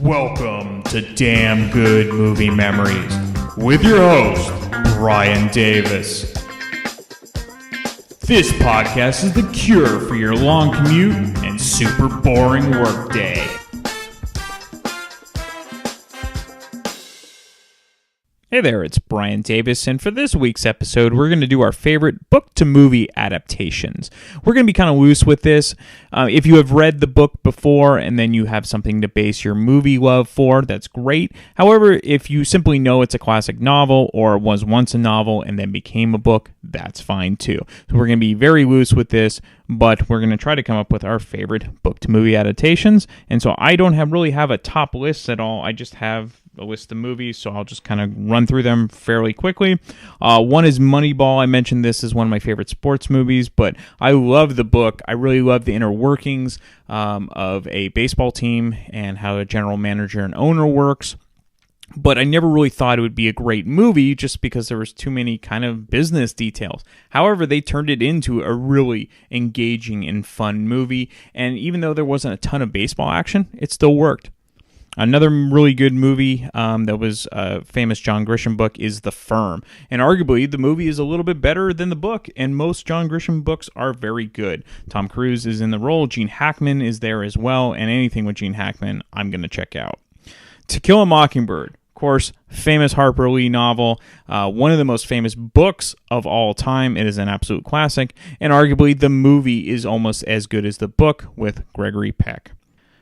Welcome to Damn Good Movie Memories with your host, Brian Davis. This podcast is the cure for your long commute and super boring workday. Hey there, it's Brian Davis, and for this week's episode, we're going to do our favorite book-to-movie adaptations. We're going to be kind of loose with this. If you have read the book before and then you have something to base your movie love for, that's great. However, if you simply know it's a classic novel or was once a novel and then became a book, that's fine too. So we're going to be very loose with this, but we're going to try to come up with our favorite book-to-movie adaptations. And so I don't really have a top list at all. I just have a list of movies, so I'll just kind of run through them fairly quickly. One is Moneyball. I mentioned this as one of my favorite sports movies, but I love the book. I really love the inner workings of a baseball team and how a general manager and owner works. But I never really thought it would be a great movie just because there was too many kind of business details. However, they turned it into a really engaging and fun movie, and even though there wasn't a ton of baseball action, it still worked. Another really good movie that was a famous John Grisham book is The Firm. And arguably, the movie is a little bit better than the book, and most John Grisham books are very good. Tom Cruise is in the role, Gene Hackman is there as well, and anything with Gene Hackman, I'm going to check out. To Kill a Mockingbird, of course, famous Harper Lee novel, one of the most famous books of all time. It is an absolute classic, and arguably, the movie is almost as good as the book with Gregory Peck.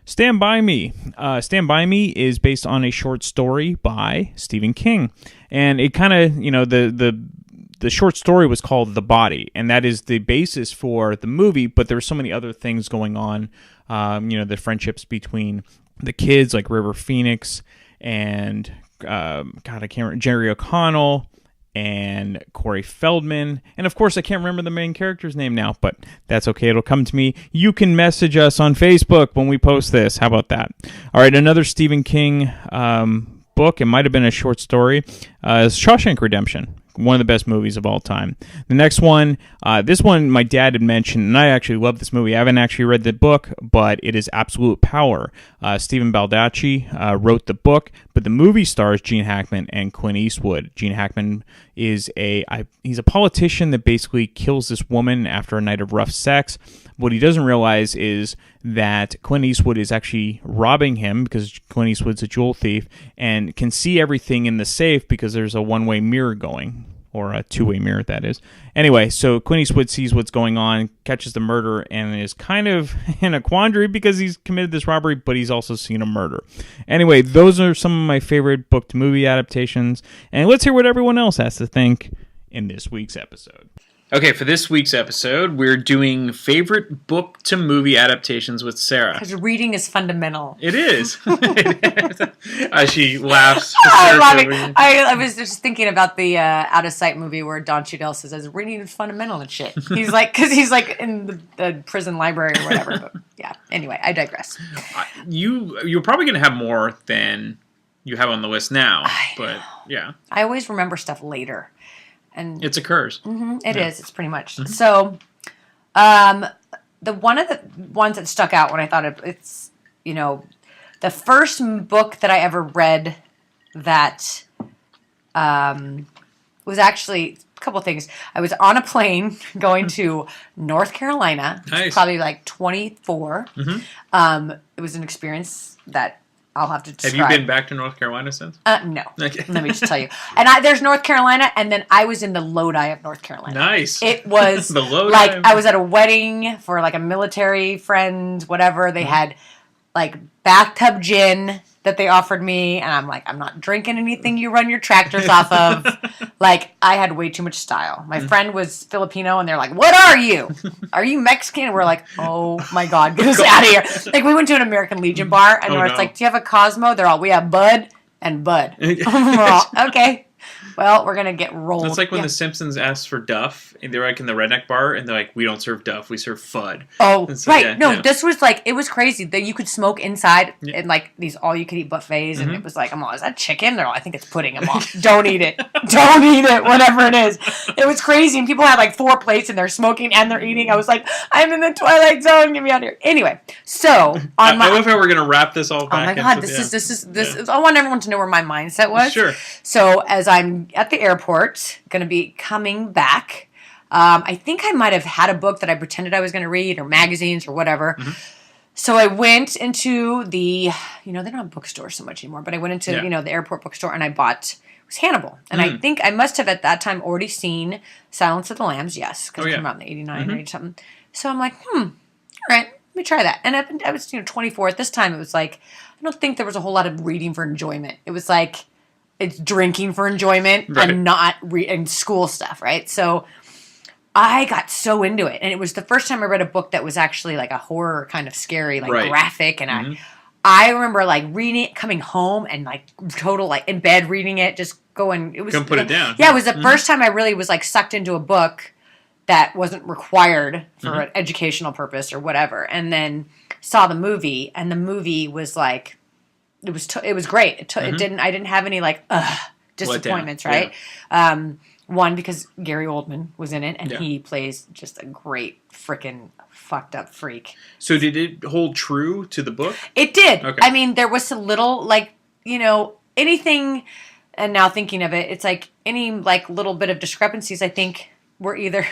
Stand By Me. Stand By Me is based on a short story by Stephen King. And it kind of, the short story was called The Body, and that is the basis for the movie, but there were so many other things going on, the friendships between the kids, like River Phoenix and, I can't remember, Jerry O'Connell and Corey Feldman. And of course, I can't remember the main character's name now, but that's okay. It'll come to me. You can message us on Facebook when we post this. How about that? All right, another Stephen King book. It might have been a short story. Is Shawshank Redemption. One of the best movies of all time. The next one, this one my dad had mentioned, and I actually love this movie. I haven't actually read the book, but it is Absolute Power. Stephen Baldacci wrote the book, but the movie stars Gene Hackman and Clint Eastwood. Gene Hackman is he's a politician that basically kills this woman after a night of rough sex. What he doesn't realize is that Clint Eastwood is actually robbing him because Clint Eastwood's a jewel thief and can see everything in the safe because there's a one-way mirror going, or a two-way mirror, that is. Anyway, so Clint Eastwood sees what's going on, catches the murderer, and is kind of in a quandary because he's committed this robbery, but he's also seen a murder. Anyway, those are some of my favorite book-to-movie adaptations, and let's hear what everyone else has to think in this week's episode. Okay, for this week's episode, we're doing favorite book-to-movie adaptations with Sarah. Because reading is fundamental. It is. She laughs. I was just thinking about the Out of Sight movie where Don Cheadle says reading is fundamental and shit. He's like, because he's like in the prison library or whatever. But yeah, anyway, I digress. You're probably going to have more than you have on the list now. But yeah. I always remember stuff later. And it occurs. Mm-hmm, it is. It's pretty much. Mm-hmm. So, the one of the ones that stuck out when I thought it's, the first book that I ever read that was actually a couple things. I was on a plane going to North Carolina. Nice. Probably like 24. Mm-hmm. It was an experience that I'll have to describe. Have you been back to North Carolina since? No. Okay. Let me just tell you. And there's North Carolina, and then I was in the Lodi of North Carolina. Nice. It was the Lodi. Like I was at a wedding for like a military friend, whatever. They had like bathtub gin that they offered me, and I'm like, I'm not drinking anything you run your tractors off of. Like, I had way too much style. My friend was Filipino, and they're like, what are you? Are you Mexican? And we're like, oh my God, get us out of here. Like, we went to an American Legion bar, and it's like, do you have a Cosmo? They're all, we have Bud and Bud. Okay. Well, we're gonna get rolled. It's like when The Simpsons asked for Duff, and they're like in the redneck bar, and they're like, "We don't serve Duff, we serve Fudd." Oh, so, right. yeah, No, yeah. this was like, it was crazy that you could smoke inside in like these all-you-can-eat buffets, and Mm-hmm. it was like, I'm all, is that chicken? They're all, I think it's pudding. I'm all, don't eat it. Don't eat it, whatever it is. It was crazy, and people had like 4 plates, and they're smoking and they're eating. I was like, I'm in the Twilight Zone. Get me out of here. Anyway, so on I love how we're gonna wrap this all Oh back. my God! into, This is. I want everyone to know where my mindset was. Sure. So as I'm at the airport, going to be coming back, I think I might have had a book that I pretended I was going to read, or magazines, or whatever. Mm-hmm. So I went into the, they don't have bookstores so much anymore, but I went into, the airport bookstore, and I bought, it was Hannibal. And I think I must have at that time already seen Silence of the Lambs, yes, because it came out in the 89 or something. So I'm like, all right, let me try that. And I was, 24 at this time. It was like, I don't think there was a whole lot of reading for enjoyment. It was like, it's drinking for enjoyment and not and school stuff, right? So I got so into it, and it was the first time I read a book that was actually like a horror kind of scary, like graphic, and I remember like reading it, coming home, and like total like in bed reading it, just going. It was couldn't put it down. Yeah, it was the first time I really was like sucked into a book that wasn't required for an educational purpose or whatever, and then saw the movie, and the movie was like. It was great. I didn't have any like disappointments, right? Yeah. One, because Gary Oldman was in it, and he plays just a great freaking fucked up freak. So did it hold true to the book? It did. Okay. I mean, there was a little like anything. And now thinking of it, it's like any like little bit of discrepancies. I think were either.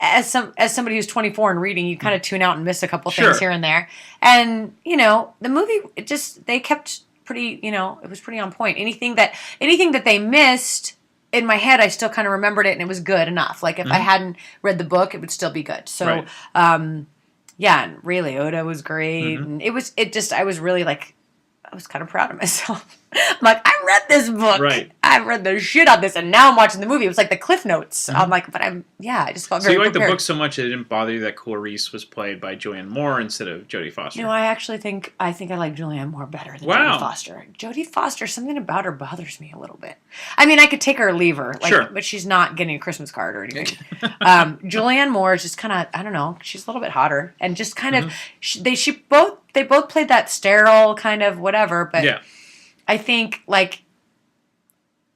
As somebody who's 24 and reading, you kind of tune out and miss a couple things here and there. And, the movie, they kept pretty, it was pretty on point. Anything that they missed, in my head, I still kind of remembered it, and it was good enough. Like, if I hadn't read the book, it would still be good. So, yeah, and Ray Liotta was great. And I was really like, I was kind of proud of myself. I'm like, I read this book. Right. I read the shit out of this, and now I'm watching the movie. It was like the Cliff Notes. I'm like, but I just felt very So you liked prepared. the book so much it didn't bother you that Clarice was played by Julianne Moore instead of Jodie Foster? No, I actually think I like Julianne Moore better than Jodie Foster. Jodie Foster, something about her bothers me a little bit. I mean, I could take her or leave her, but she's not getting a Christmas card or anything. Julianne Moore is just kind of, I don't know, she's a little bit hotter, and just kind of they both played that sterile kind of whatever, but I think like.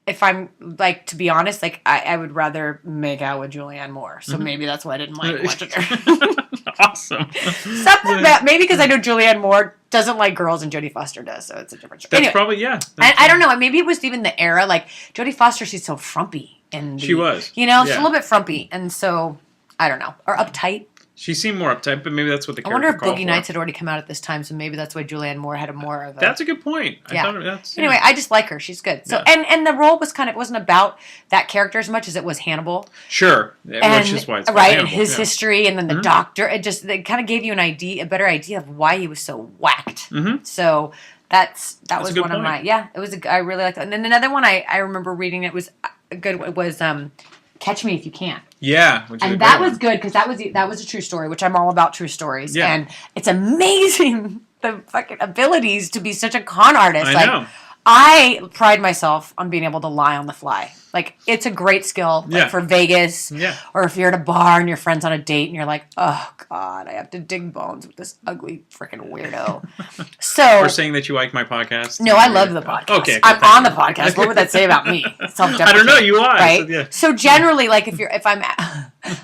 If I'm, like, to be honest, like, I would rather make out with Julianne Moore. So maybe that's why I didn't like watching her. Awesome. Something about, maybe because I know Julianne Moore doesn't like girls and Jodie Foster does. So it's a different story. That's probably, I don't know. Maybe it was even the era. Like, Jodie Foster, she's so frumpy. She was. She's a little bit frumpy. And so, I don't know. Or uptight. She seemed more uptight, but maybe that's what the character I wonder if called Boogie for. Nights had already come out at this time, so maybe that's why Julianne Moore had more of a... That's a good point. Anyway, I just like her. She's good. So and the role was it wasn't about that character as much as it was Hannibal. Sure. And, which is why it's right, Hannibal. and his history, and then the doctor. They kind of gave you a better idea of why he was so whacked. So that was one of my... Yeah, it was. I really liked that. And then another one I remember reading, it was good. It was... Catch Me If You Can. Yeah, and that was good because that was a true story, which I'm all about true stories. Yeah. And it's amazing the fucking abilities to be such a con artist. I know. I pride myself on being able to lie on the fly. Like, it's a great skill for Vegas. Yeah. Or if you're at a bar and your friend's on a date and you're like, oh, God, I have to dig bones with this ugly freaking weirdo. So. Or saying that you like my podcast. No, I love the podcast. Okay. I'm on the podcast. What would that say about me? I don't know. You are. Right? So, so generally, like, if I'm,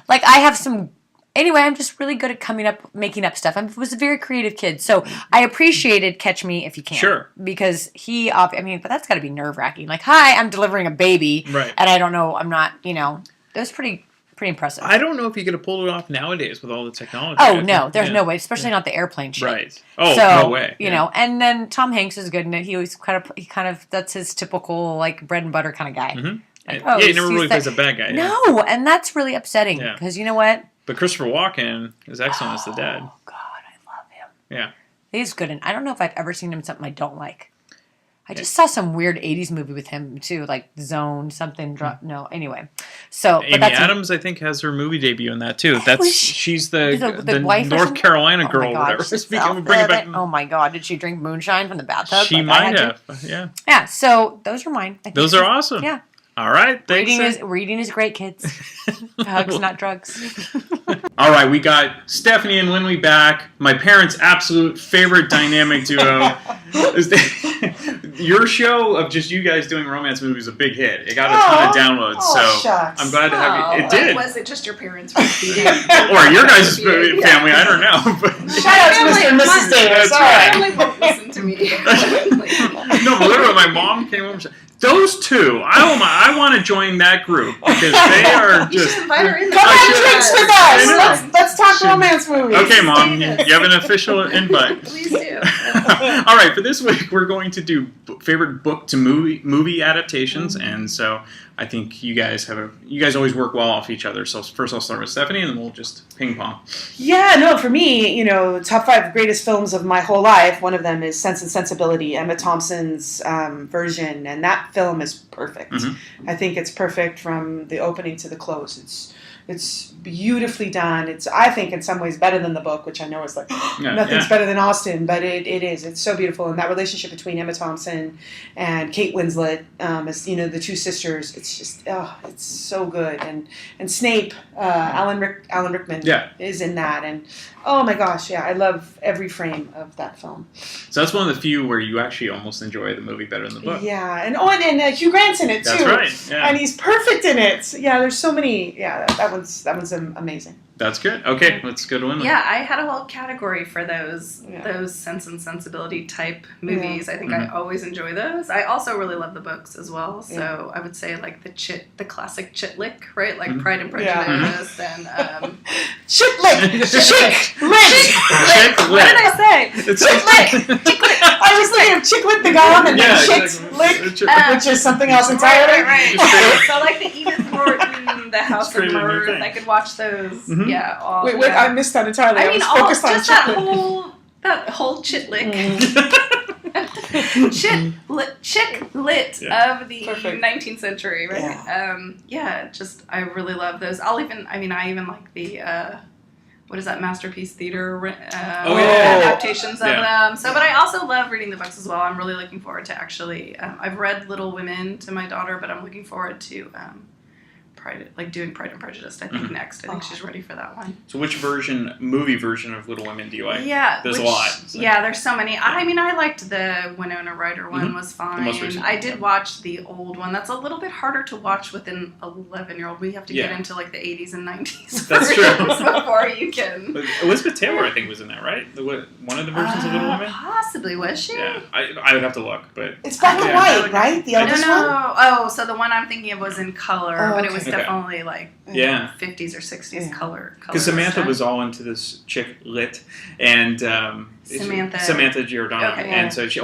like, I have some. Anyway, I'm just really good at making up stuff. I was a very creative kid, so I appreciated Catch Me If You Can. Sure. Because but that's got to be nerve-wracking. Like, hi, I'm delivering a baby, right? And I don't know, I'm not, it was pretty impressive. I don't know if you could have pulled it off nowadays with all the technology. Oh, no, there's no way, especially not the airplane shit. Right. Oh, no way. You know, and then Tom Hanks is good in it. He always kind of, that's his typical, like, bread and butter kind of guy. Mm-hmm. Like, he never really plays a bad guy. No, and that's really upsetting, because you know what? But Christopher Walken is excellent as the dad. Oh, God, I love him. Yeah. He's good. And I don't know if I've ever seen him in something I don't like. I just saw some weird 80s movie with him, too, like Zone, something. No, anyway. So, Amy Adams, I think, has her movie debut in that, too. She's the wife North Carolina girl. Oh, my God. Oh, my God. Did she drink moonshine from the bathtub? She might have. Yeah. Yeah, so those are mine. Those are awesome. Yeah. All right. Thanks. Reading is great, kids. Hugs, not drugs. All right, we got Stephanie and Linley back. My parents' absolute favorite dynamic duo. Your show of just you guys doing romance movies is a big hit. It got a ton of downloads, so shucks. I'm glad to have you. It did. Was it just your parents repeating? Or your guys' family, I don't know. But Shout out to Mr. and Mrs. Davis. All right. My family won't listen to me. no, but literally, my mom came over and said, those two, I want to join that group because they are You just... should invite her in. Come have drinks with us. Let's talk romance movies. Okay, Mom, you have an official invite. Please do. All right, for this week, we're going to do favorite book to movie adaptations, and so I think you guys always work well off each other. So first, I'll start with Stephanie, and then we'll just ping pong. Yeah, no, for me, top 5 greatest films of my whole life. One of them is Sense and Sensibility, Emma Thompson's version, and that film is perfect. Mm-hmm. I think it's perfect from the opening to the close. It's beautifully done. It's, I think, in some ways better than the book, which I know is like, nothing's better than Austen, but it is. It's so beautiful. And that relationship between Emma Thompson and Kate Winslet, as, the two sisters, it's just, it's so good. And Snape, Alan Rickman is in that. And, oh my gosh, I love every frame of that film. So that's one of the few where you actually almost enjoy the movie better than the book. Yeah, and Hugh Grant's in it, too. That's right, yeah. And he's perfect in it. Yeah, there's so many, that one's amazing. That's good. Okay, let's go to Linda. Yeah, I had a whole category for those Sense and Sensibility type movies. I think I always enjoy those. I also really love the books as well. So I would say like the classic chitlick, right? Like Pride and Prejudice and chitlick. Chick What did I say? Chicklick. I was thinking of Chicklick the Gum and then Chicklick, which is something else entirely. Right. So like the Edith Wharton, the House of Mirth, I could watch those. Mm-hmm. Yeah. All wait, I missed that entirely. I mean, was focused on Chicklick. That whole chitlick. Chick-lit of the 19th century, right? Just I really love those. I even like the what is that, Masterpiece Theater adaptations of them. So, but I also love reading the books as well. I'm really looking forward to actually. I've read Little Women to my daughter, but I'm looking forward to doing Pride and Prejudice. I think next. I think she's ready for that one. So, which movie version of Little Women do you like? Yeah, there's a lot. So. Yeah, there's so many. I liked the Winona Ryder one. Was fine. The most recent. I did watch the old one. That's a little bit harder to watch with an 11-year-old. We have to get into like the 80s and 90s. That's true. Before you can. But Elizabeth Taylor, I think, was in that, right? One of the versions of Little Women. Possibly, was she? Yeah, I would have to look, but it's black and white, right? The oldest one. Oh, so the one I'm thinking of was in color, but it was definitely like 50s or 60s color. Because Samantha was all into this chick lit, and Samantha Giordano, and so she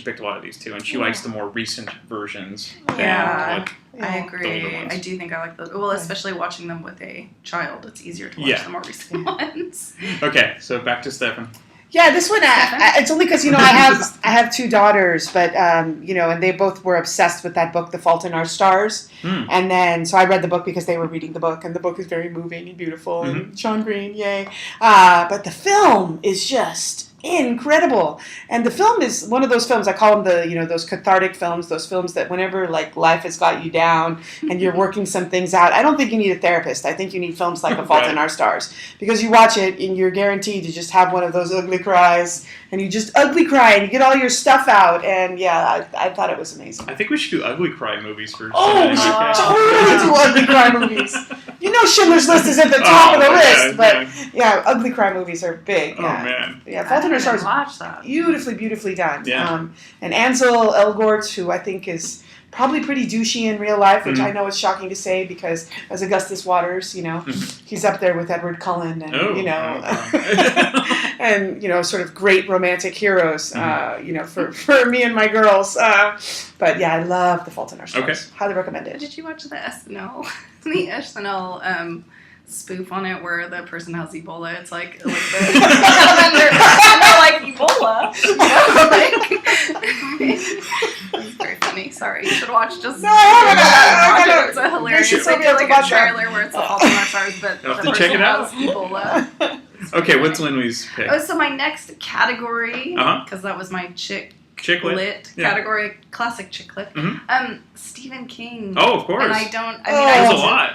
picked a lot of these too, and she likes the more recent versions. I agree. I do think I like those. Well, especially watching them with a child, it's easier to watch the more recent ones. Okay, so back to Stefan. Yeah, this one, it's only because, I have 2 daughters, but, and they both were obsessed with that book, The Fault in Our Stars. And then, so I read the book because they were reading the book, and the book is very moving and beautiful, and Sean Green, yay. But the film is just incredible. And the film is one of those films, I call them those cathartic films, those films that whenever like life has got you down and you're working some things out, I don't think you need a therapist. I think you need films like A Fault in Our Stars, because you watch it and you're guaranteed to just have one of those ugly cries, and you just ugly cry and you get all your stuff out. And I thought it was amazing. I think we should do ugly cry movies for we should totally do ugly cry movies. Schindler's List is at the top of the list, but ugly cry movies are big. Oh man. Yeah, Fault in Our Stars, watch that. Beautifully done. Yeah. And Ansel Elgort, who I think is probably pretty douchey in real life, which I know is shocking to say because as Augustus Waters, he's up there with Edward Cullen and and sort of great romantic heroes, for me and my girls. But I love The Fault in Our Stars. Okay. Highly recommend it. Did you watch the SNL? The SNL spoof on it where the person has Ebola. It's like they're like Ebola. It's very funny. Sorry, you should watch just. No, I watch it. It's a hilarious. It's like a trailer where it's a Fault in Our Stars, but the person has Ebola. Okay, what's Linley's pick? Oh, so my next category, because that was my chick chick lit category, classic chick lit. Mm-hmm. Stephen King. Oh, of course. And I don't. I mean, there's a lot.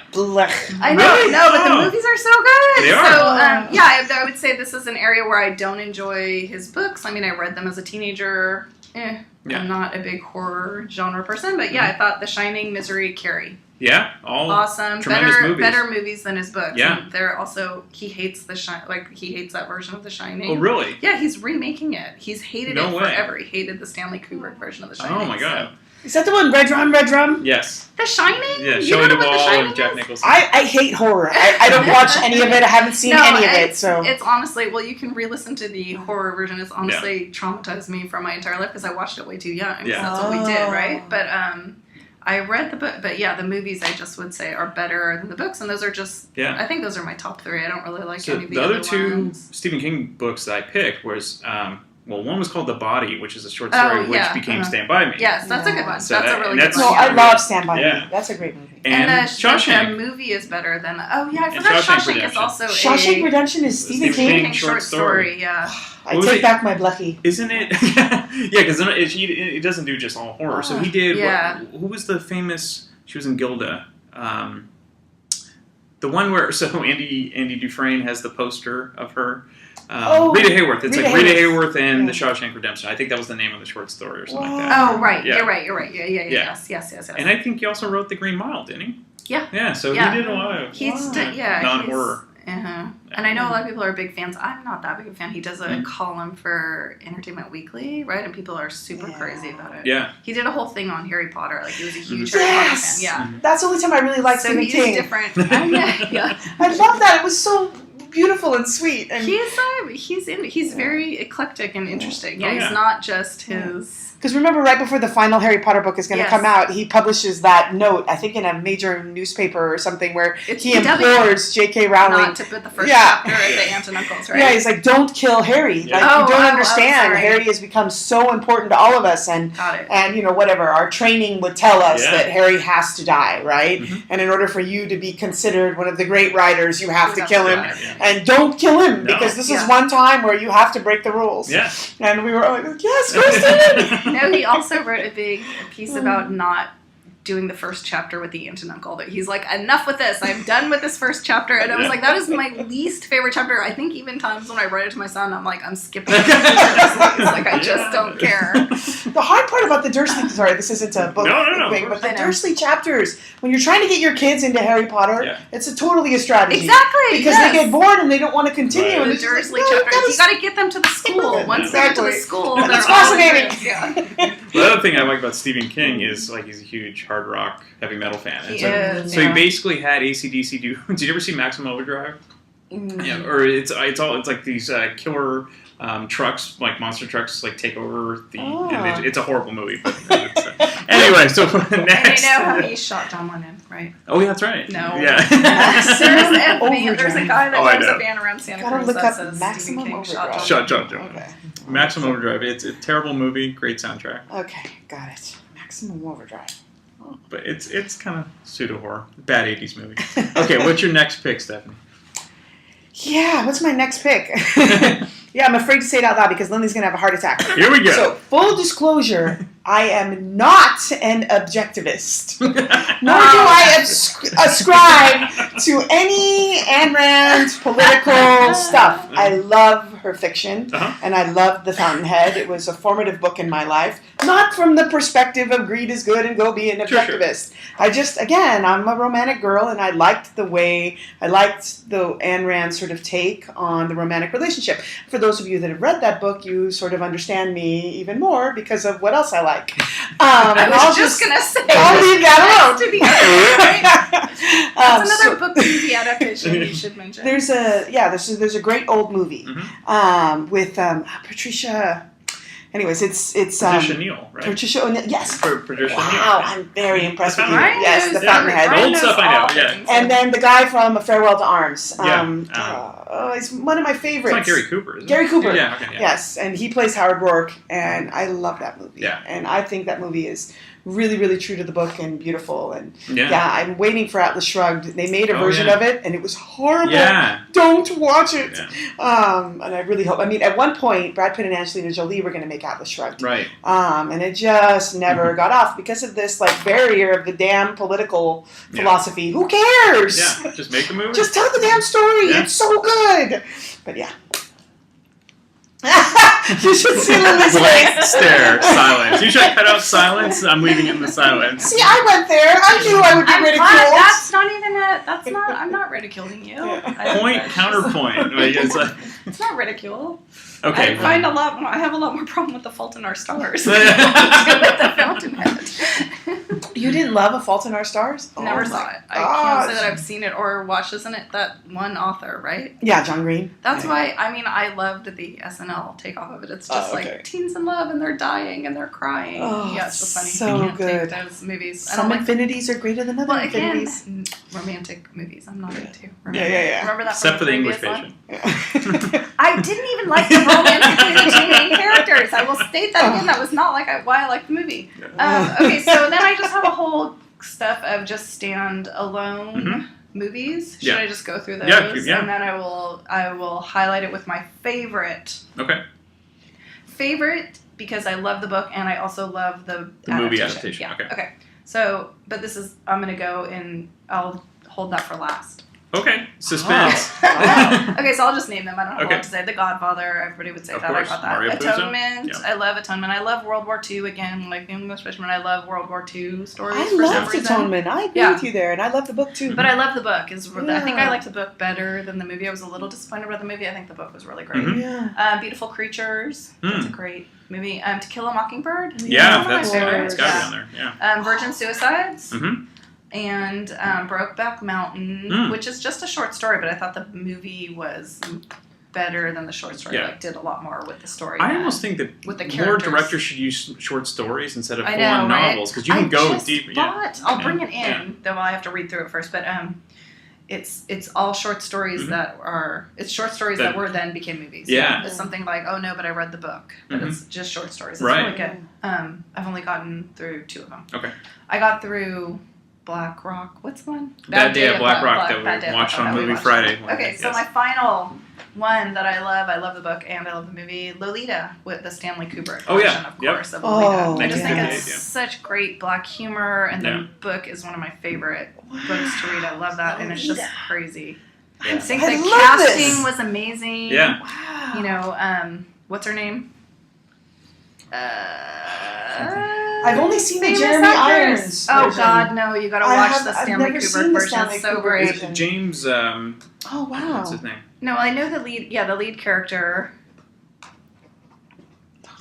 I know, really? no, but the movies are so good. They are. So, I would say this is an area where I don't enjoy his books. I mean, I read them as a teenager. I'm not a big horror genre person, but I thought The Shining, Misery, Carrie. Yeah, all awesome. Tremendous movies. Better movies than his books. Yeah. And they're also, he hates he hates that version of The Shining. Oh, really? Yeah, he's remaking it. He's hated it way. forever. He hated the Stanley Kubrick version of The Shining. Oh my god. Is that the one, Red Drum? Yes. The Shining? Yeah, You Shelley don't know what The Duvall Shining and Jack is? Nicholson. I hate horror. I don't watch any of it. I haven't seen any of it. So it's honestly, you can re-listen to the horror version. It's honestly traumatized me for my entire life because I watched it way too young. Yeah. That's what we did, right? But I read the book, but the movies I just would say are better than the books, and those are just. Yeah. I think those are my top 3. I don't really like So any of the other other two ones. Stephen King books that I picked was one was called The Body, which is a short story which became Stand By Me. Yes, that's a good one. So that's a really good no, one. I love Stand By Yeah. Me. That's a great movie. And the Shawshank. movie is better than. I And forgot Shawshank Shawshank is Redemption. also Shawshank Redemption is Stephen Stephen King. short story. Yeah. I What was take it? back my Blucky. Isn't it? Yeah, because it doesn't do just all horror. So he did. Yeah. Who was the famous? She was in Gilda. The one where Andy Dufresne has the poster of her. Rita Hayworth. It's Rita like Rita Hayworth. Hayworth and The Shawshank Redemption. I think that was the name of the short story or something like that. Oh, right. Yeah. You're right. Yeah. Yes. And I think he also wrote The Green Mile, didn't he? Yeah. Yeah. So Yeah. he did a lot of non-horror. And I know a lot of people are big fans. I'm not that big of a fan. He does a column for Entertainment Weekly, right? And people are super crazy about it. Yeah. He did a whole thing on Harry Potter. Like, he was a huge Harry Potter fan. Yeah. That's the only time I really liked So Stephen he's King. different. Yeah. I love that. It was so beautiful and sweet. And He's very eclectic and interesting. Yeah, Oh, yeah. he's not just his. because remember, right before the final Harry Potter book is going to come out, he publishes that note, I think in a major newspaper or something, where he implores J.K. Rowling not to put the first chapter at the aunt and uncles, right? Yeah, he's like, don't kill Harry. Yeah. Like, you don't understand. sorry. Harry has become so important to all of us, and Got it. and whatever our training would tell us Yeah. that Harry has to die, right? Mm-hmm. And in order for you to be considered one of the great writers, you have to kill him, Yeah. and don't kill him No. because this is one time where you have to break the rules. Yeah. And we were all like, yes, go Stephen. No, he also wrote a big piece about not doing the first chapter with the aunt and uncle. That he's like, enough with this. I'm done with this first chapter. And I was like, that is my least favorite chapter. I think even times when I write it to my son, I'm like, I'm skipping it. Like, I just don't care. The hard part about the Dursley, sorry, this isn't a book No, thing, but the I know. Dursley chapters, when you're trying to get your kids into Harry Potter, it's totally a strategy. Exactly. Because they get bored and they don't want to continue. Right. And The it's just Dursley like, no, chapters. You got to get them to the school. Once they get to the Exactly. school, It's they're all fascinating. good. Yeah. The other thing I like about Stephen King is he's a huge hard rock, heavy metal fan. He And is. so he basically had AC/DC do. Did you ever see Maximum Overdrive? Yeah, or it's like these killer trucks, like monster trucks, like take over the. And it's a horrible movie. But anyway, so next. And they know how he shot John Lennon, right? Oh, yeah, that's right. No. Yeah. There's a guy that Oh, I drives know. a van around Santa Gotta Cruz look that up says Maximum Stephen King Overdrive. Shot John. Okay. Maximum Overdrive. It's a terrible movie. Great soundtrack. Okay, got it. Maximum Overdrive. But it's kind of pseudo horror. Bad 80s movie. Okay, what's your next pick, Stephanie? Yeah, what's my next pick? Yeah, I'm afraid to say it out loud because Lindsay's going to have a heart attack. Here we go. So, full disclosure, I am not an objectivist. Nor do I ascribe to any Ayn Rand political stuff. I love her fiction, and I love The Fountainhead. It was a formative book in my life. Not from the perspective of greed is good and go be an objectivist. Sure. I'm a romantic girl, and I liked the Ayn Rand sort of take on the romantic relationship. For those of you that have read that book, you sort of understand me even more because of what else I like. I was just going to say. I'll leave that alone. To the end, right? That's another book movie adaptation you should mention. There's a great old movie with Patricia. Anyways, it's Patricia Neal, right? Patricia O'Neill. Yes. Patricia Wow, I'm very impressed with you. Ryan Yes, knows The Fountainhead. The old stuff I know, yeah. And then the guy from A Farewell to Arms. Yeah. He's one of my favorites. It's not Gary Cooper, is it? Gary Cooper. Yeah, okay, yeah. Yes, and he plays Howard Rourke, and I love that movie. Yeah. And I think that movie is really, really true to the book and beautiful. And Yeah. I'm waiting for Atlas Shrugged. They made a version of it, and it was horrible. Yeah. Don't watch it. Yeah. And I really hope. I mean, at one point, Brad Pitt and Angelina Jolie were going to make Atlas Shrugged. Right. And it just never got off because of this barrier of the damn political philosophy. Who cares? Yeah. Just make the movie. Just tell the damn story. Yeah. It's so good. But yeah. You should see Lily's face. Stare. Silence. You should cut out silence. I'm leaving in the silence. See, I went there. I knew I would be ridiculed. That's not even that's not, I'm not ridiculing you. Point, counterpoint. Like, it's like... It's not ridicule. Okay. I have a lot more problem with The Fault in Our Stars than with The Fountainhead. You didn't love A Fault in Our Stars? Never saw it. I can't say that I've seen it or watched. Isn't it that one author, right? Yeah, John Green. That's why, I loved the SNL takeoff of it. It's just like teens in love and they're dying and they're crying. Oh, yeah, it's so funny. so I can't good. take those movies. Some infinities are greater than other infinities. Again, romantic movies. I'm not into. Yeah. Remember that? Except for the English Patient. Yeah. I didn't even like the romantically the two main characters. I will state that again. That was not why I liked the movie. Okay, so then I just have a whole stuff of just stand-alone movies. Should I just go through those? Yeah. And then I will highlight it with my favorite. Okay. Favorite because I love the book and I also love the movie adaptation. Yeah. Okay. So, but I'm going to go and I'll hold that for last. Okay. Suspense. Okay, so I'll just name them. I don't have a lot to say. The Godfather, everybody would say of that. Course. I got that. Mario Atonement. Puzo. I love Atonement. I love World War II again. Like the English Fisherman, I love World War II stories. I for some loved reason. Atonement. I agree with you there, and I love the book too. But I love the book. I think I liked the book better than the movie. I was a little disappointed about the movie. I think the book was really great. Yeah. Beautiful Creatures. That's a great movie. To Kill a Mockingbird. Yeah, One of my favorites. it's got to be on there. Yeah. Virgin Suicides. Mm-hmm. And Brokeback Mountain, which is just a short story, but I thought the movie was better than the short story. Yeah. Like, did a lot more with the story. I almost think that with the more characters. directors should use short stories instead of I full-on know, right? novels because you can go deep. I'll bring it in, though I have to read through it first. But it's all short stories that were then became movies. Yeah. It's something like, oh no, but I read the book. But it's just short stories. It's Right. really good. I've only gotten through 2 of them. Okay. I got through Black Rock. What's one? Bad Day at Black Rock that we watched on Movie Friday. Okay, so my final one that I love the book and I love the movie, Lolita, with the Stanley Kubrick version, of course, of Lolita. I just think it's such great black humor, and the book is one of my favorite books to read. I love that, and it's just crazy. I think the casting was amazing. Yeah. Wow. You know, what's her name? I've only seen the famous Jeremy actors. Irons. Oh version. God, no! You gotta watch the Stanley I've never Kubrick seen the version. Stanley It's so Kubrick great. version. James. Oh wow. What's his name? No, I know the lead. Yeah, the lead character.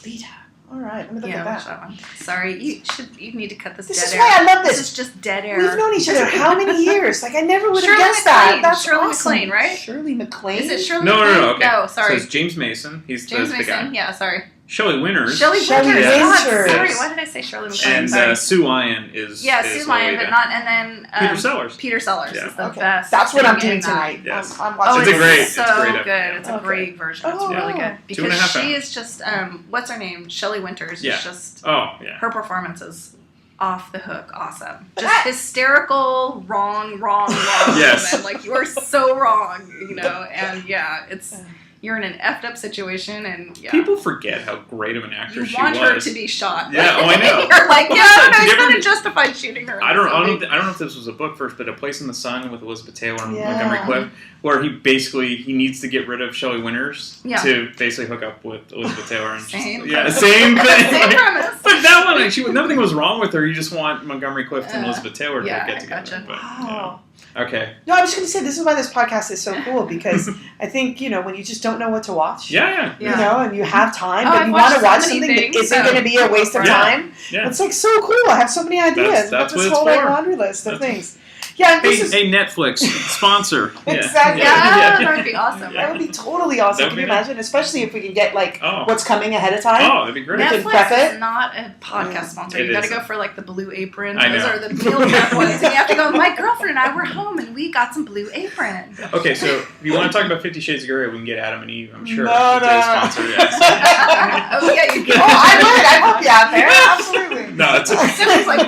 Lolita. All right, let me look Yeah, at watch that. that one. Sorry, you need to cut this. This dead is air. why I love this. This is just dead air. We've known each other how many years? Like I never would have Shirley guessed that. MacLaine. That's Shirley awesome. MacLaine, right? Shirley MacLaine. Is it Shirley? No. MacLaine? Okay. No, sorry. So it's James Mason. He's James the Mason. guy. Yeah, sorry. Shelley Winters. Shelley Shelley Winters. Winters. God, sorry. Yes. Why did I say Shirley MacLaine? And Sorry. Sue Lyon is. Yeah, is Sue Lyon, Lolita. but not. And then Peter Sellers. Peter Sellers Yeah. is the Okay. best. That's what I'm thing doing in that. tonight. Yes. I'm Oh, watching. It's a great- so it's a great good. episode. It's a Okay. great version. It's Oh, really wow. good 2.5 because she hours. is just what's her name? Shelley Winters Yeah. is just Oh yeah. her performance is off the hook, awesome. But Just hysterical, wrong. Yes. woman. Like you are so wrong, you know. And yeah, it's you're in an effed up situation, and yeah. People forget how great of an You actress she want was. her to be shot. Yeah, oh, I know. You're like, yeah, Did no, you it's ever- not justified shooting her. I don't know if this was a book first, but A Place in the Sun with Elizabeth Taylor and Yeah. Montgomery Clift, where he needs to get rid of Shelley Winters to basically hook up with Elizabeth Taylor. And Same yeah, premise. same thing. Same premise. But that one, nothing was wrong with her. You just want Montgomery Clift and Elizabeth Taylor to yeah, get I together. gotcha. But, Wow. Okay. No, I was going to say this is why this podcast is so cool because I think when you just don't know what to watch. Yeah. You know, and you have time, Oh, but I've you want to watched watch so many something that things, isn't going to be a waste of Yeah. time. Yeah. It's like so cool. I have so many ideas. That's about what this it's whole for. laundry list of things. Yeah, this is Hey, Netflix, sponsor. Yeah. Exactly. Yeah, that would be awesome. that would be totally awesome. That would Can be you imagine? Especially if we can get Oh. what's coming ahead of time. Oh, that'd be great. can prep Netflix it. is not a podcast sponsor. It You got to isn't. go for like the Blue Apron. I Those know. are the meal prep ones. And you have to go, my girlfriend and I were home and we got some Blue Apron. Okay, so if you want to talk about 50 Shades of Grey, we can get Adam and Eve, I'm sure. No, It's no, a no. sponsor, yes. Oh, yeah, you can. Oh, I would. I'd help you out there. Absolutely. No, it's Someone's like,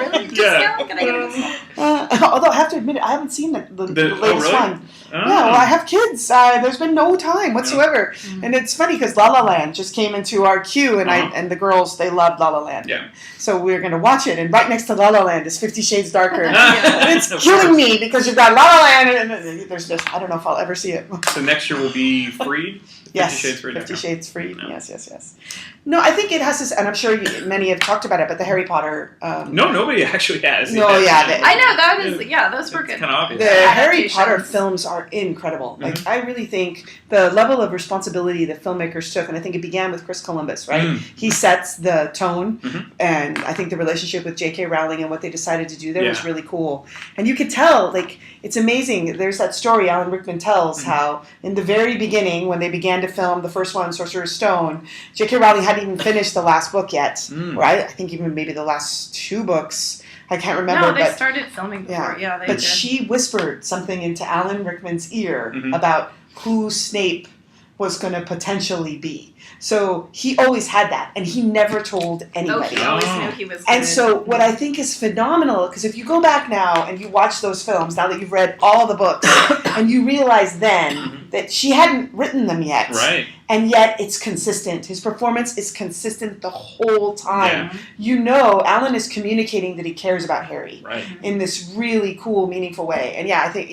haven't seen the latest really? one. Oh. Yeah, well, I have kids. There's been no time whatsoever, and it's funny because La La Land just came into our queue, and and the girls they loved La La Land. Yeah. So we're gonna watch it, and right next to La La Land is 50 Shades Darker, Yeah. and it's killing me because you've got La La Land, and there's just I don't know if I'll ever see it. So next year will be Freed. 50 Shades Freed. No. Yes. No, I think it has this, and I'm sure many have talked about it, but the Harry Potter. No, nobody actually has. No, yeah. I know, that is, those were good. Kind of obvious. The Harry Potter films are incredible. Like, I really think the level of responsibility that filmmakers took, and I think it began with Chris Columbus, right? He sets the tone, and I think the relationship with J.K. Rowling and what they decided to do there was really cool. And you could tell, like, it's amazing. There's that story Alan Rickman tells how in the very beginning, when they began to film the first one, Sorcerer's Stone, J.K. Rowling hadn't even finished the last book yet, right? I think even maybe the last 2 books. I can't remember. No, they started filming before. Yeah, they but did. she whispered something into Alan Rickman's ear about who Snape was going to potentially be. So he always had that, and he never told anybody. He always knew he was good. And so what I think is phenomenal, because if you go back now and you watch those films, now that you've read all the books, and you realize then that she hadn't written them yet. Right. And yet it's consistent. His performance is consistent the whole time. Yeah. You know, Alan is communicating that he cares about Harry in this really cool, meaningful way. And I think,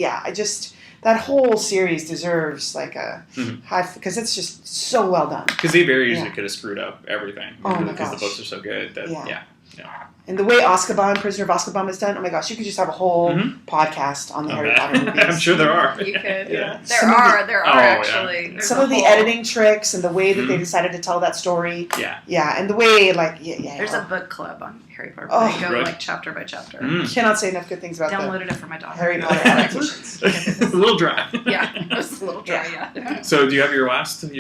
that whole series deserves like a high, because it's just so well done. Because they very easily could have screwed up everything. Oh my Because gosh. the books are so good. That, yeah. And the way Prisoner of Azkaban is done, oh my gosh, you could just have a whole podcast on the Harry Potter movies. I'm sure there are. You could. Yeah. There are actually. Some of the editing tricks and the way that they decided to tell that story. Yeah, and the way, There's a book club on Harry Potter. Oh, they go chapter by chapter. Cannot say enough good things about that. Downloaded it for my daughter. Harry Potter adaptations. It's a little dry. Yeah, it was a little dry, So do you have your last? No,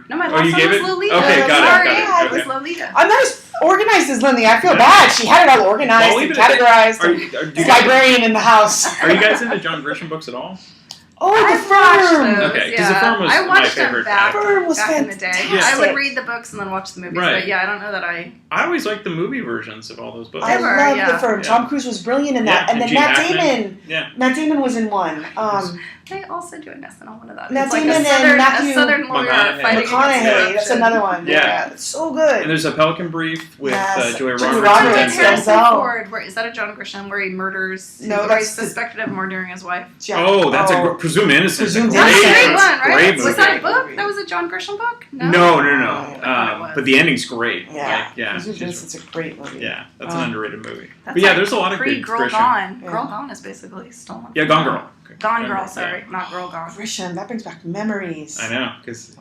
my last you one gave was it? Lolita. Okay, got it. It was Lolita. I'm not as organized as Lindy. I feel bad. She had it all organized and categorized. Librarian in the house. Are you guys into John Grisham books at all? Oh, The Firm. Okay, because The Firm was I my watched favorite. Back fantastic. in the day. I would read the books and then watch the movies. Right. But I don't know that I always liked the movie versions of all those books. I love The Firm. Yeah. Tom Cruise was brilliant in that. And then Gene Matt Hackman. Damon. Yeah. Matt Damon was in one. They also do a SNL on one of that. Matt It's like Damon a southern, and Matthew a southern lawyer fighting McConaughey. That's against another one. Yeah. It's so good. And there's a Pelican Brief with Julia Julia Roberts. Roberts. With Harrison Denzel. Ford, is that a John Grisham where he murders? No, where that's he's suspected of murdering his wife. Oh, that's a Presumed Innocence. Presumed That's a Innocence. great one, right? Great Was that a movie. book? That was a John Grisham book? No. But the ending's great. Yeah. She's- It's a great movie. Yeah, that's an underrated movie. That's But yeah, like there's a lot of good Girl Grisham. Gone. Yeah. Girl Gone is basically stolen. Yeah, Gone Girl. Gone Girl, sorry, not Girl Gone. Grisham, that brings back memories. I know,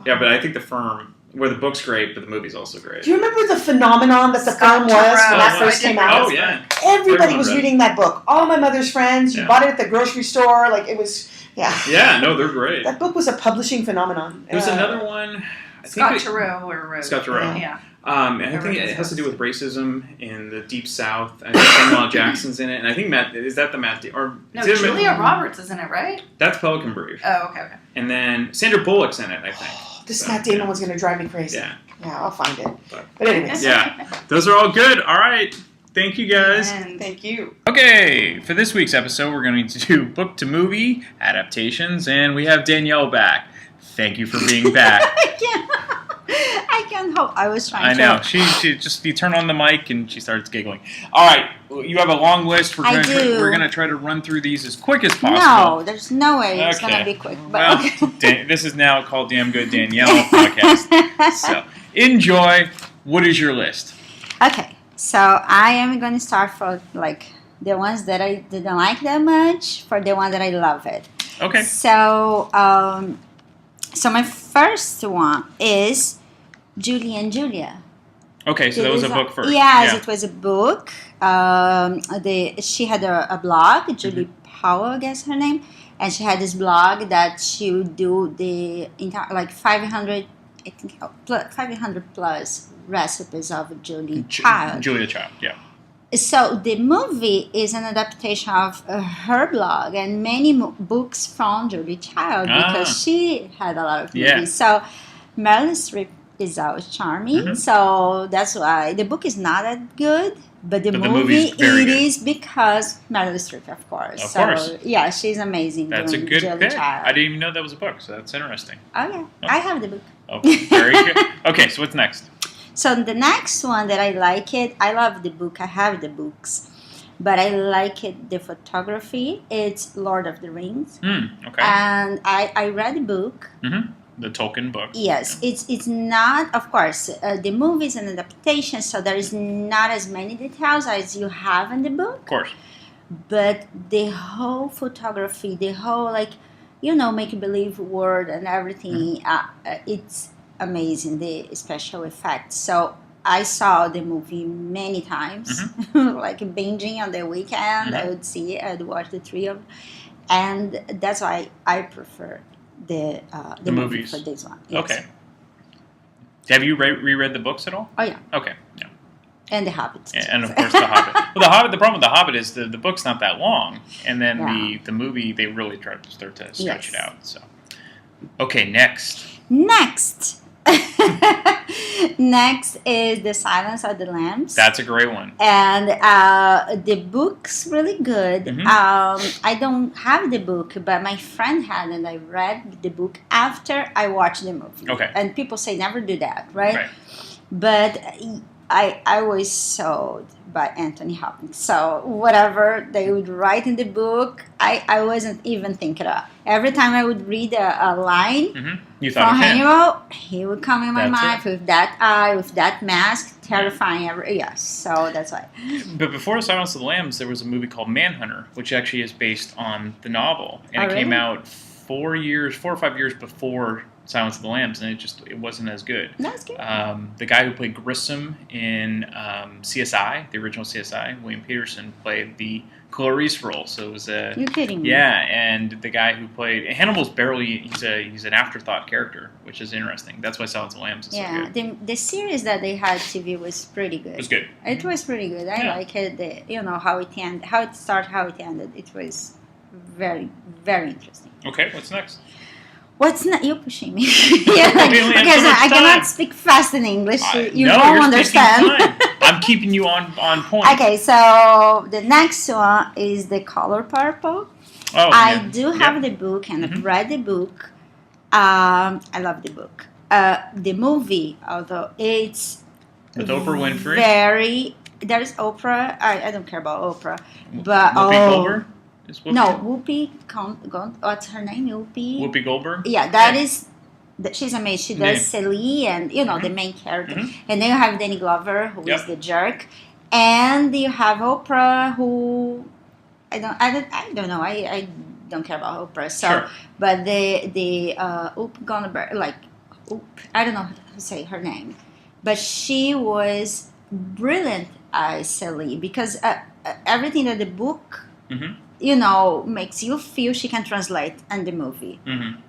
but I think The Firm, where the book's great, but the movie's also great. Do you remember the phenomenon that The Firm was when that first came out? Oh, yeah. Everybody Everyone was read it. reading that book. All my mother's friends. You Yeah. bought it at the grocery store. Like, it was, Yeah, no, they're great. That book was a publishing phenomenon. There's another one. Scott Turow wrote. Scott Turow. Yeah. I think it has to do with racism in the Deep South. I think Samuel L. Jackson's in it, and I think Matt is that the Matt or No, Julia Roberts is in it, right? That's Pelican Brief. Oh, okay. And then Sandra Bullock's in it, I think. This Matt Damon was going to drive me crazy. Yeah. Yeah, I'll find it. But anyways. Yeah, those are all good. All right. Thank you, guys. Thank you. Okay, for this week's episode, we're going to do book to movie adaptations, and we have Danielle back. Thank you for being back. I can't help. I was trying I know. She just, you turn on the mic and she starts giggling. All right, you have a long list. We're gonna try to run through these as quick as possible. No, there's no way it's Okay. gonna be quick. But Well, this is now called Damn Good Danielle podcast. So enjoy. What is your list? Okay, so I am going to start for like the ones that I didn't like that much for the one that I love it. Okay. So, so my first one is Julie and Julia. Okay, so that was a book first. Yes, it was a book. She had a blog, Julie Powell, I guess her name, and she had this blog that she would do the entire, like 500, I think 500 plus recipes of Julia Child. Julia Child, yeah. So the movie is an adaptation of her blog and many books from Julia Child because she had a lot of movies. So Meryl Streep is always charming. So that's why the book is not that good. But the movie, it good. is because Meryl Streep, of course. Of course. Yeah, she's amazing. That's a doing good Julie pick. Child. I didn't even know that was a book, so that's interesting. Oh, yeah. I have the book. Okay, very good. Okay, so what's next? So the next one that I like it, I love the book. I have the books. But I like it, the photography. It's Lord of the Rings. Okay. And I read the book. The Tolkien book. Yes, it's not, of course, the movie is an adaptation, so there is not as many details as you have in the book. Of course. But the whole photography, the whole, make-believe world and everything, it's amazing, the special effects. So I saw the movie many times, like binging on the weekend. I'd watch the three of them. And that's why I prefer the movies for this one. Yes. Okay. Have you reread the books at all? Oh yeah. Okay. Yeah. And the Hobbit. And of course the Hobbit. Well, the Hobbit. The problem with the Hobbit is the book's not that long, and then the movie they really try to start to stretch it out. So. Okay. Next. Next is The Silence of the Lambs. That's a great one. And the book's really good. I don't have the book, but my friend had, and I read the book after I watched the movie. Okay. And people say never do that, right? But I was sold by Anthony Hopkins. So whatever they would write in the book, I wasn't even thinking of. Every time I would read a line you thought from of him. Hannibal, he would come in my mind It. with that eye, with that mask, terrifying. Yes, so that's why. But before Silence of the Lambs, there was a movie called Manhunter, which actually is based on the novel, and it came out 4 or 5 years before Silence of the Lambs, and it wasn't as good. That's good. The guy who played Grissom in CSI, the original CSI, William Peterson, played the Clarice role. So it was a You're kidding me. yeah, and the guy who played Hannibal's he's an afterthought character, which is interesting. That's why Silence of the Lambs is so good. The series that they had TV was pretty good. It was good. It was pretty good. I like it. How it started, how it ended. It was very, very interesting. Okay, what's next? What's not? You're pushing me. Because I cannot speak fast in English. You won't understand. I'm keeping you on point. Okay, so the next one is The Color Purple. Oh, I do have the book, and I've read the book. I love the book. The movie, although it's with Oprah Winfrey. There's Oprah. I don't care about Oprah, but Whoopi Goldberg. Whoopi. What's her name? Whoopi Goldberg. Yeah, that is. She's amazing. She does Celie and the main character, and then you have Danny Glover, who is the jerk, and you have Oprah, who I don't know. I don't care about Oprah. So, but the Whoopi Goldberg, I don't know how to say her name, but she was brilliant as Celie because everything that the book. Makes you feel she can translate in the movie.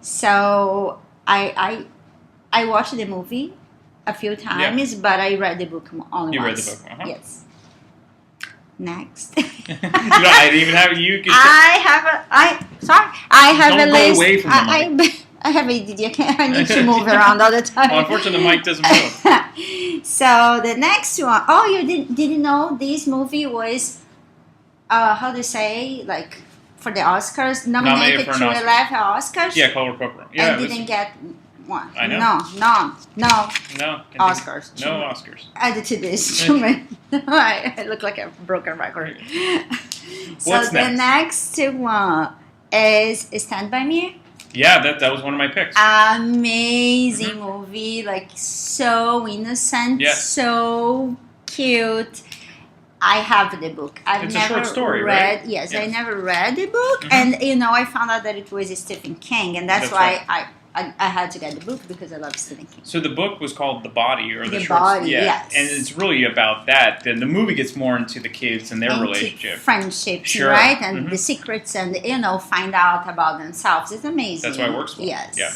So I watched the movie a few times, but I read the book only once. You read the book, Yes. Next. I didn't even have you. I have Don't a list. Go away from the mic. I have ADD. I need to move around all the time. Well, unfortunately, the mic doesn't move. So the next one. Oh, you didn't know this movie was. How do you say, for the Oscars, nominated to 11 Oscars? Yeah, Color Purple. Yeah, and didn't get one. I know. No. Oscars. No Oscars. Added to this. I look like a broken record. What's the next one is Stand By Me. Yeah, that was one of my picks. Amazing movie, so innocent, so cute. I have the book. It's a short story, read. Right? Yes, I never read the book, and I found out that it was Stephen King, and that's why I had to get the book because I love Stephen King. So the book was called The Body, or The Body, yes. And it's really about that. Then the movie gets more into the kids and their relationship, friendships, right, and the secrets, and find out about themselves. It's amazing. That's why it works well. Yes. Yeah.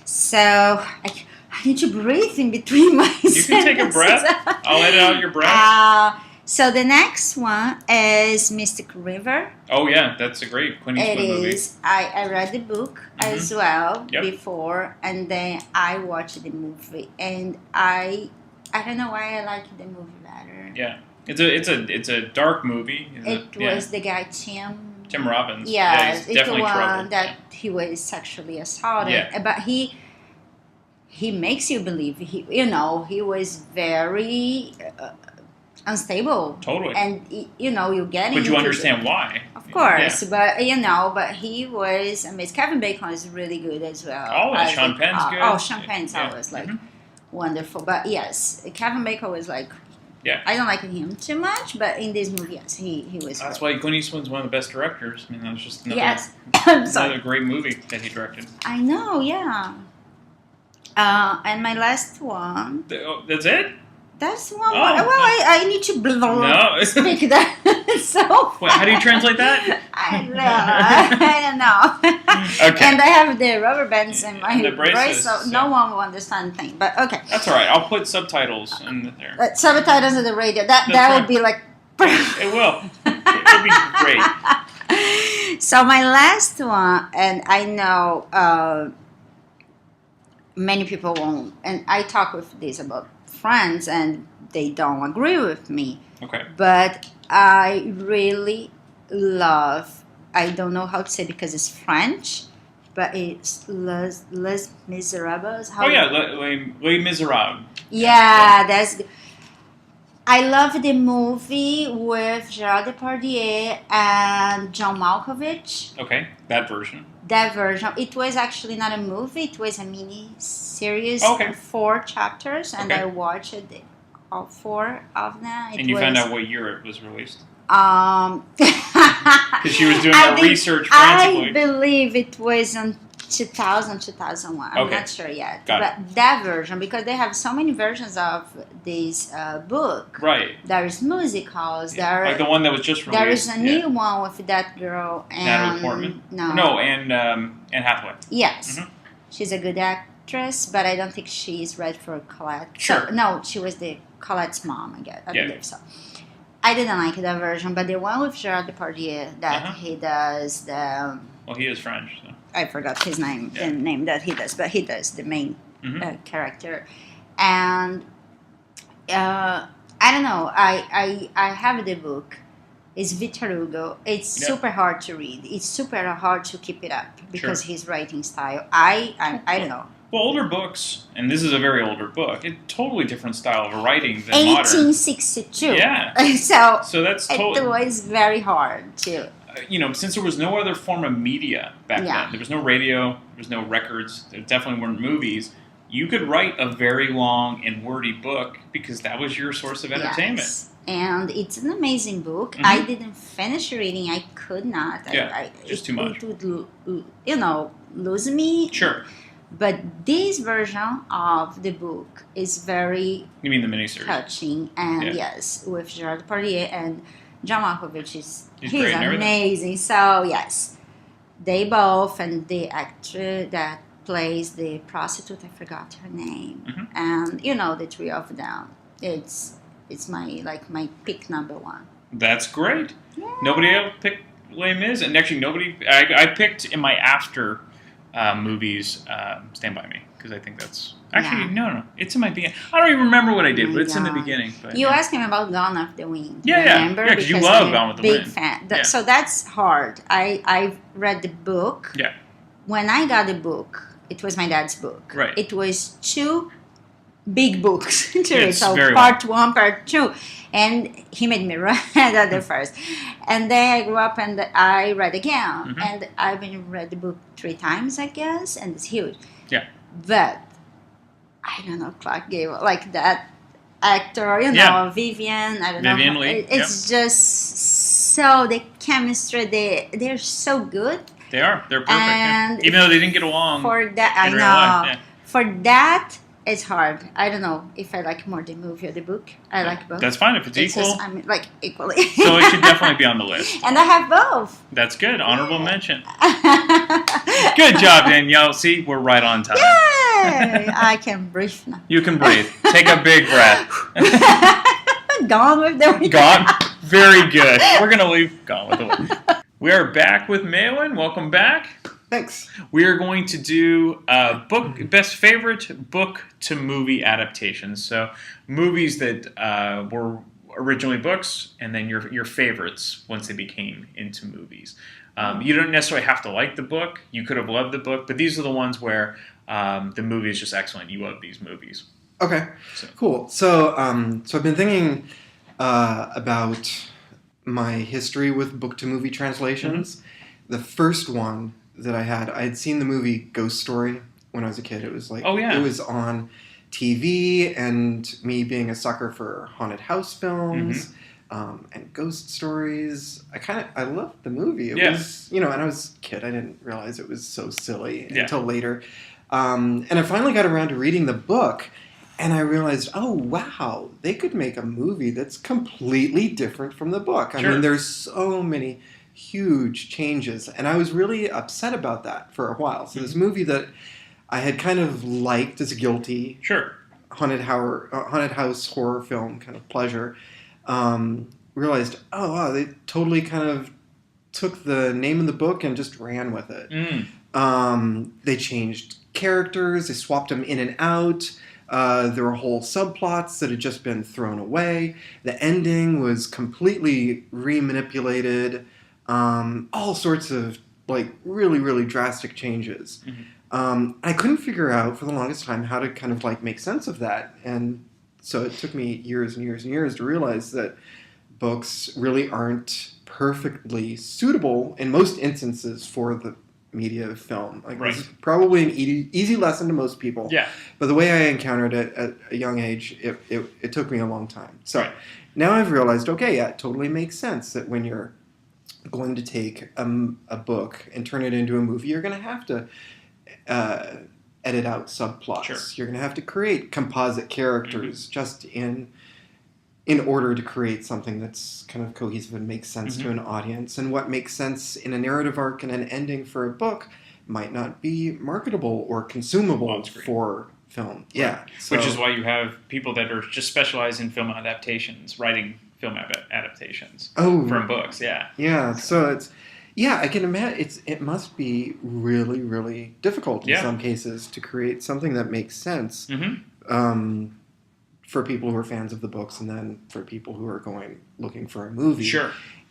So I need to breathe in between my sentences. You can take a breath. I'll edit out your breath. So the next one is Mystic River. Oh yeah, that's a great Clint Eastwood movie. It is. I read the book as well before, and then I watched the movie, and I don't know why I like the movie better. Yeah, it's a dark movie. It was the guy Tim Robbins. Yeah, he's it's definitely the one troubled. that he was sexually assaulted. But he makes you believe he was very unstable. Totally. And you get But you understand why. Of course, but but he was amazing. Kevin Bacon is really good as well. Oh, Sean Penn's good. Oh, Sean Penn's always wonderful. But yes, Kevin Bacon was like. Yeah. I don't like him too much, but in this movie, yes, he was. That's great. why Clint Eastwood's one of the best directors. I mean, that was just another great movie that he directed. I know, yeah. And my last one. That's it? That's one. Well, I need to speak that. So wait, how do you translate that? I don't know. Okay. And I have the rubber bands in my brace, so no one will understand the thing. But okay. That's all right. I'll put subtitles in there. Subtitles on the radio. That would be like. It will. It'll be great. So my last one, and I know many people won't, and I talk with this about friends, and they don't agree with me. Okay. But I really love. I don't know how to say because it's French, but it's Les Miserables. Les Miserables. Yeah, that's good. I love the movie with Gerard Depardieu and John Malkovich. Okay, that version. That version. It was actually not a movie. It was a mini series of 4 chapters, and I watched all 4 of them. And you found out what year it was released? Because she was doing that research frantically. I believe it was in 2000, 2001. I'm not sure yet. Got but that version, because they have so many versions of this book. Right. There is musicals. Yeah. Like the one that was just released. There is a new one with that girl. And Natalie Portman? No, and Hathaway. Yes. Mm-hmm. She's a good actress, but I don't think she's ready for Colette. Sure. So, no, she was the Colette's mom, I guess. I believe so. I didn't like that version, but the one with Gerard Depardieu that he does the... Well, he is French, so... I forgot his name, the name that he does, but he does the main character. And I don't know, I have the book. It's Victor Hugo. It's super hard to read. It's super hard to keep it up because his writing style. I don't know. Well, older books, and this is a very older book, a totally different style of writing than 1862. modern. Yeah. So that's totally... It was very hard to... since there was no other form of media back then, there was no radio, there was no records, there definitely weren't movies, you could write a very long and wordy book because that was your source of entertainment. Yes. And it's an amazing book. Mm-hmm. I didn't finish reading. I could not. Just too much. It would, lose me. Sure. But this version of the book is very... You mean the miniseries? Touching. And yes, with Gerard Depardieu and John Malkovich. He's amazing. So, yes. They both, and the actor that plays the prostitute, I forgot her name. Mm-hmm. And, the 3 of them. It's my pick number 1. That's great. Yeah. Nobody else picked Les Mis, and actually nobody... I picked in my after movies Stand By Me, because I think that's... Actually, no. It's in my beginning. I don't even remember what I did, but it's in the beginning. But, you asked him about Gone with the Wind. Remember? Yeah, because you love Gone with the Wind. Big fan. So that's hard. I read the book. Yeah. When I got the book, it was my dad's book. Right. It was 2 big books to read. So part 1, part 2. And he made me read the first. And then I grew up and I read again. Mm-hmm. And I've been read the book 3 times, I guess. And it's huge. Yeah. But, I don't know, Clark Gable, like that actor, Vivian, I don't know. Vivian Lee. It's just so, the chemistry, they're so good. They are. They're perfect. And even though they didn't get along for that, in real life. For that, it's hard. I don't know if I like more the movie or the book. I like both. That's fine if it's equal. Just, equally. So it should definitely be on the list. And I have both. That's good. Honorable mention. Good job, Danielle. See, we're right on time. Yay! I can breathe now. You can breathe. Take a big breath. leave Gone with the Wind? Gone. Very good. We're going to leave Gone with the Wind. We are back with Malin. Welcome back. Thanks. We are going to do best favorite book to movie adaptations. So movies that were originally books, and then your favorites once they became into movies. You don't necessarily have to like the book. You could have loved the book, but these are the ones where the movie is just excellent. You love these movies. Okay, cool. So I've been thinking about my history with book-to-movie translations. Mm-hmm. The first one that I had seen the movie Ghost Story when I was a kid. It was like, it was on TV, and me being a sucker for haunted house films and ghost stories, I loved the movie. It was, and I was a kid. I didn't realize it was so silly until later. And I finally got around to reading the book, and I realized, oh, wow, they could make a movie that's completely different from the book. I mean, there's so many huge changes, and I was really upset about that for a while. So this movie that I had kind of liked as a guilty haunted house horror film kind of pleasure, realized, oh, wow, they totally kind of took the name of the book and just ran with it. They changed characters, they swapped them in and out. There were whole subplots that had just been thrown away. The ending was completely remanipulated. All sorts of really, really drastic changes. I couldn't figure out for the longest time how to kind of make sense of that. And so it took me years and years and years to realize that books really aren't perfectly suitable in most instances for the media of film. This is probably an easy lesson to most people. Yeah. But the way I encountered it at a young age, it took me a long time. So now I've realized, okay, it totally makes sense that when you're going to take a book and turn it into a movie, you're going to have to edit out subplots. You're going to have to create composite characters just in order to create something that's kind of cohesive and makes sense to an audience. And what makes sense in a narrative arc and an ending for a book might not be marketable or consumable for film. Yeah. So, which is why you have people that are just specialized in film adaptations, writing film adaptations from books. Yeah. Yeah. So it's... Yeah, I can imagine it must be really, really difficult in some cases to create something that makes sense for people who are fans of the books, and then for people who are looking for a movie.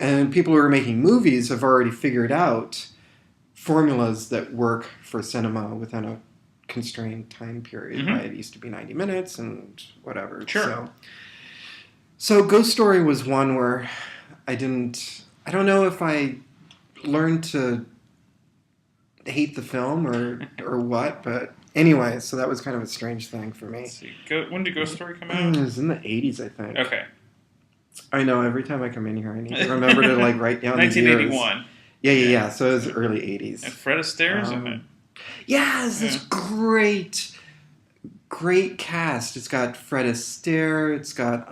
And people who are making movies have already figured out formulas that work for cinema within a constrained time period. Right? It used to be 90 minutes and whatever. So Ghost Story was one where I don't know if I learned to hate the film or what, but anyway, so that was kind of a strange thing for me. Let's see. When did Ghost Story come out? It was in the 80s, I think. Okay. I know, every time I come in here I need to remember to write down 1981. The years. Yeah, so it was early 80s. And Fred Astaire's in it. Yeah, it's this great cast. It's got Fred Astaire, it's got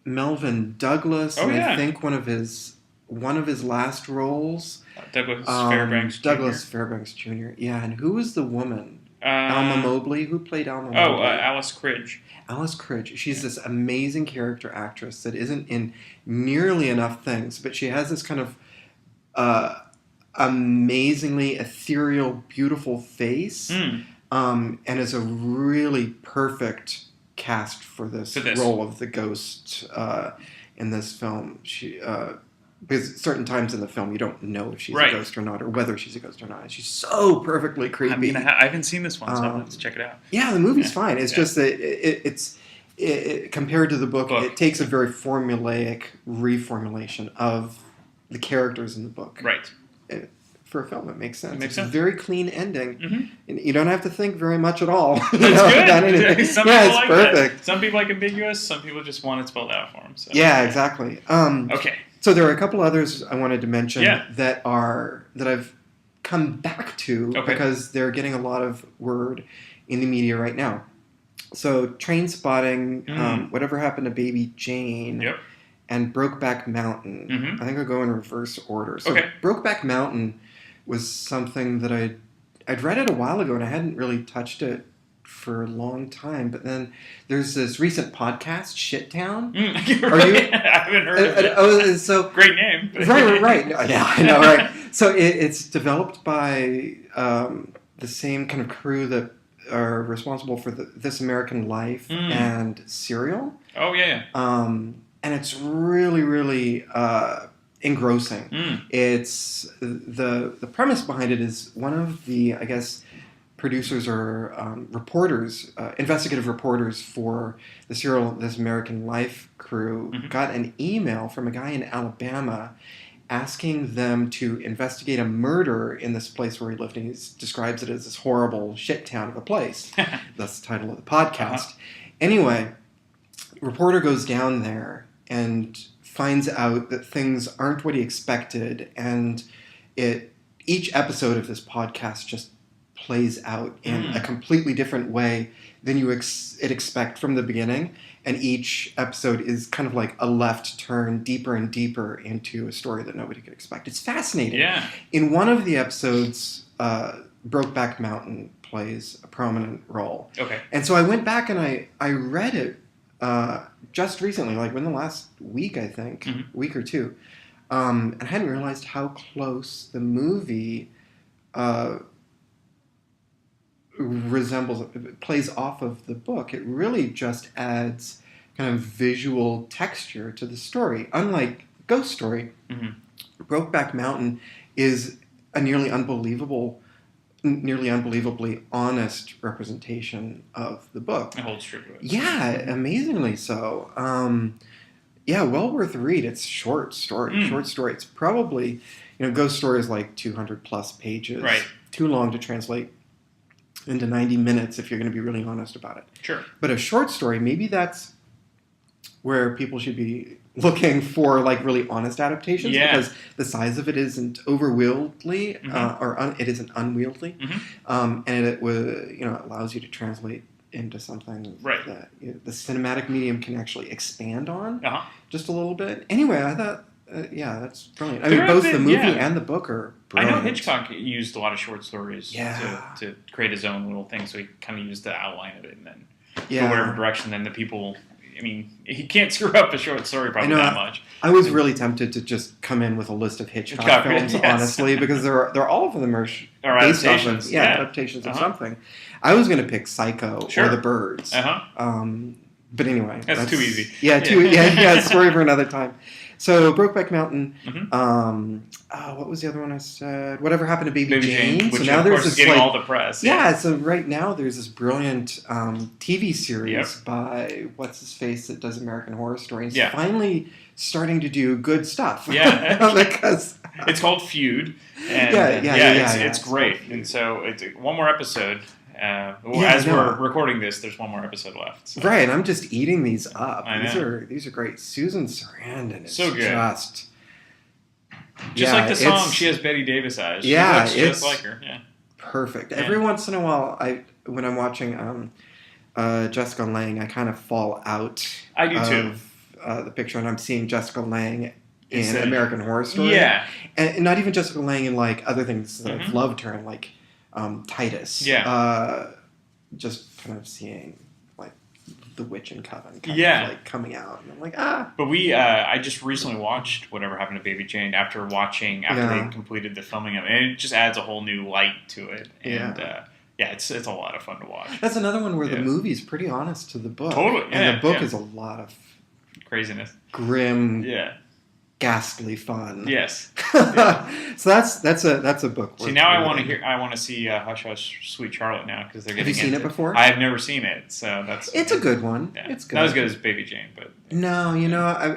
Melvin Douglas, I think one of his last roles. Douglas Fairbanks Jr. Douglas Fairbanks Jr. Yeah, and who was the woman? Alma Mobley? Who played Alma Mobley? Alice Cridge. Alice Cridge. She's this amazing character actress that isn't in nearly enough things, but she has this kind of amazingly ethereal, beautiful face, and is a really perfect cast for this role of the ghost in this film. She... because certain times in the film you don't know if she's a ghost or not, or whether she's a ghost or not. She's so perfectly creepy. I haven't seen this one, so I'll have to check it out. Yeah, the movie's fine. It's just that it's compared to the book, it takes a very formulaic reformulation of the characters in the book. Right. For a film, it makes sense. It's a very clean ending. And you don't have to think very much at all. It's good. Some people it's like perfect. That. Some people like ambiguous. Some people just want it spelled out for them. So. Yeah, exactly. Okay. So there are a couple others I wanted to mention that I've come back to because they're getting a lot of word in the media right now. So Train Spotting, Whatever Happened to Baby Jane, and Brokeback Mountain. I think I'll go in reverse order. So Brokeback Mountain was something that I'd read it a while ago, and I hadn't really touched it for a long time, but then there's this recent podcast, Shittown. Are you? I haven't heard of it. So great name. Right. Yeah, I know, right. So it's developed by the same kind of crew that are responsible for This American Life and Serial. Oh yeah. And it's really, really engrossing. It's the premise behind it is one of the, I guess, producers or reporters, investigative reporters for the Serial This American Life crew got an email from a guy in Alabama asking them to investigate a murder in this place where he lived, and he describes it as this horrible shit town of a place. That's the title of the podcast. Anyway, reporter goes down there and finds out that things aren't what he expected, and each episode of this podcast just plays out in a completely different way than you expect from the beginning, and each episode is kind of like a left turn deeper and deeper into a story that nobody could expect. It's fascinating. Yeah. In one of the episodes, Brokeback Mountain plays a prominent role. Okay. And so I went back and I read it just recently, like within the last week, I think, week or two. And I hadn't realized how close the movie plays off of the book. It really just adds kind of visual texture to the story. Unlike Ghost Story, Brokeback Mountain is a nearly unbelievably honest representation of the book. It holds true to it. Yeah, amazingly so. Yeah, well worth a read. It's short story. It's probably, Ghost Story is like 200 plus pages. Right. Too long to translate into 90 minutes if you're going to be really honest about it. Sure. But a short story, maybe that's where people should be looking for like really honest adaptations, because the size of it isn't overwieldly it isn't unwieldy, and it allows you to translate into something that the cinematic medium can actually expand on just a little bit. Anyway, I thought that's brilliant. I mean, both the movie and the book are brilliant. I know Hitchcock used a lot of short stories to create his own little thing, so he kind of used the outline of it and then go whatever direction. Then the people, I mean, he can't screw up a short story probably that much. I was really tempted to just come in with a list of Hitchcock films, honestly, because they're all of them are based off of adaptations of something. I was going to pick Psycho or The Birds. But anyway, that's too easy. Story for another time. So Brokeback Mountain. What was the other one I said? Whatever Happened to Baby Jane? Which so now of there's course this is getting all the press. So right now there's this brilliant TV series by what's his face that does American Horror Story. He's finally starting to do good stuff. Because it's called Feud. And, it's great. And so it's one more episode. We're recording this, there's one more episode left. So. Right, and I'm just eating these up. These are great. Susan Sarandon is so good. Just like the song, she has Betty Davis eyes. She looks just like her. Yeah. Perfect. Every once in a while, when I'm watching Jessica Lange, I kind of fall out of the picture, and I'm seeing Jessica Lange in American Horror Story. Yeah. And not even Jessica Lange in like other things that I've loved her in, like Titus. Just kind of seeing like The Witch and Coven kind of like coming out, and I'm like, But I just recently watched Whatever Happened to Baby Jane after they completed the filming of it, and it just adds a whole new light to it. And it's a lot of fun to watch. That's another one where the movie's pretty honest to the book. Totally. And the book is a lot of craziness. Grim. Ghastly fun. Yes. So that's a book. See, now I want to see Hush Hush Sweet Charlotte now, because they're getting. Have you seen it before? I have never seen it, so It's a good one. Yeah. It's good. Not as good as Baby Jane, but no,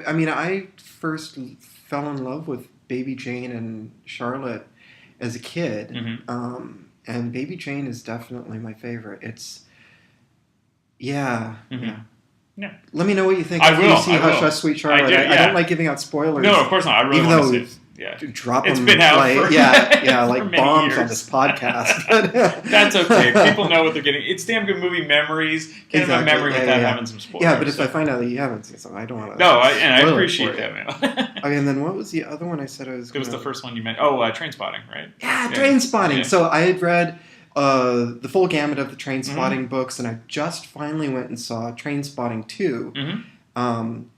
I mean, I first fell in love with Baby Jane and Charlotte as a kid, and Baby Jane is definitely my favorite. It's yeah. Let me know what you think. I will. You see Hush Hush Sweet Charlotte. I don't like giving out spoilers. No, of course not. I really want to see it. Yeah. Drop it's them been out like, for bombs years. on this podcast. That's okay. People know what they're getting. It's damn good movie memories. Can't have a memory without having some spoilers. Yeah, but if I find out that you haven't seen something, I don't want to. No, I appreciate that, man. Okay, and then what was the other one I said I was? It was the first one you mentioned. Oh, Trainspotting, right? Yeah, Trainspotting. Yeah. So I had read the full gamut of the Train Spotting books, and I just finally went and saw Train Spotting 2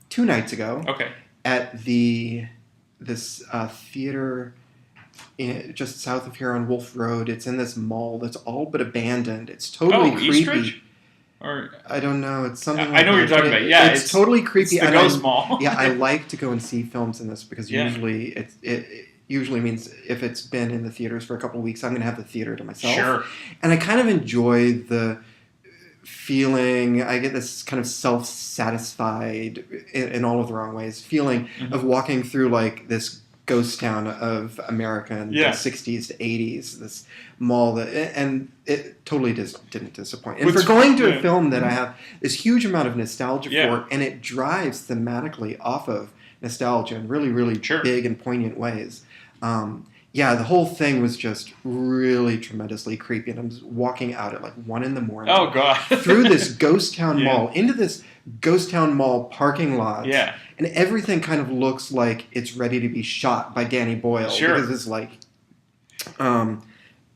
2 nights ago at this theater just south of here on Wolf Road. It's in this mall that's all but abandoned. It's totally creepy. Eastridge? Or I don't know. It's something. I know what you're talking about. Yeah, it's totally creepy. It's the ghost mall. Yeah, I like to go and see films in this because usually it usually means if it's been in the theaters for a couple of weeks, I'm going to have the theater to myself. Sure. And I kind of enjoy the feeling. I get this kind of self-satisfied in all of the wrong ways feeling of walking through like this ghost town of America in the 60s to 80s, this mall and it totally didn't disappoint. And for going to a film that I have this huge amount of nostalgia for, and it drives thematically off of nostalgia in really, really big and poignant ways. The whole thing was just really tremendously creepy, and I'm just walking out at like 1 a.m. Oh God! through this ghost town mall into this ghost town mall parking lot. Yeah. And everything kind of looks like it's ready to be shot by Danny Boyle because it's like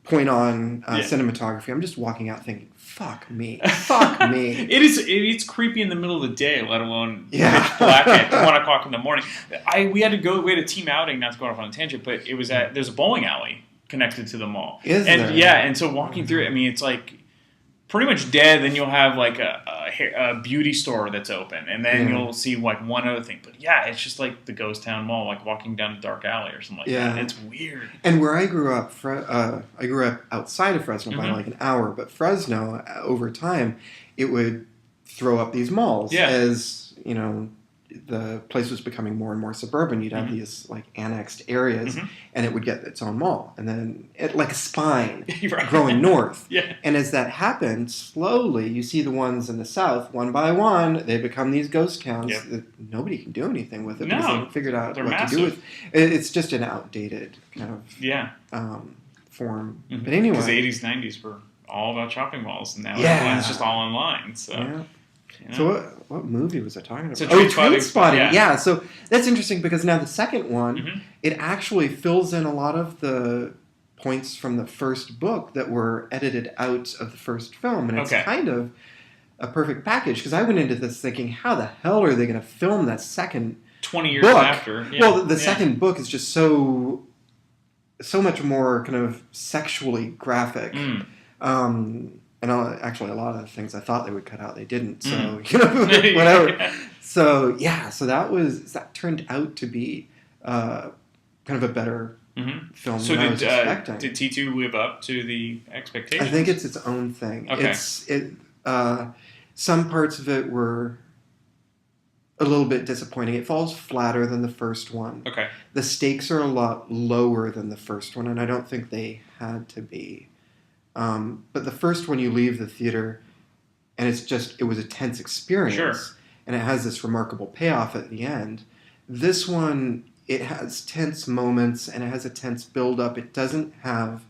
point on cinematography. I'm just walking out thinking, "Fuck me, fuck me." It's creepy in the middle of the day, let alone pitch black at 1:00 in the morning. We had a team outing, not to go off on a tangent, but it was there's a bowling alley connected to the mall. Is there? And so walking through it, I mean, it's like pretty much dead. Then you'll have like a beauty store that's open, and then you'll see like one other thing. But it's just like the ghost town mall, like walking down a dark alley or something like that. It's weird. And where I grew up, I grew up outside of Fresno by like an hour, but Fresno, over time, it would throw up these malls as, you know, the place was becoming more and more suburban. You'd have these like annexed areas, and it would get its own mall, and then it like a spine growing north. And as that happened, slowly you see the ones in the south, one by one, they become these ghost towns that nobody can do anything with it because they haven't figured out what to do with. It's just an outdated kind of form. But anyway, because the 80s, 90s were all about shopping malls, and now it's just all online. So. Yeah. You know? So what movie was I talking about? So Train Spotting. Yeah, so that's interesting because now the second one, it actually fills in a lot of the points from the first book that were edited out of the first film. And it's kind of a perfect package because I went into this thinking, how the hell are they going to film that second 20 years book? After. Yeah. Well, the second book is just so much more kind of sexually graphic. And actually, a lot of the things I thought they would cut out, they didn't. So, you know, whatever. So that turned out to be kind of a better film than I was expecting. Did T2 live up to the expectations? I think it's its own thing. Okay. Some parts of it were a little bit disappointing. It falls flatter than the first one. Okay. The stakes are a lot lower than the first one, and I don't think they had to be. But the first one, you leave the theater, and it was a tense experience. Sure. And it has this remarkable payoff at the end. This one, it has tense moments, and it has a tense build-up. It doesn't have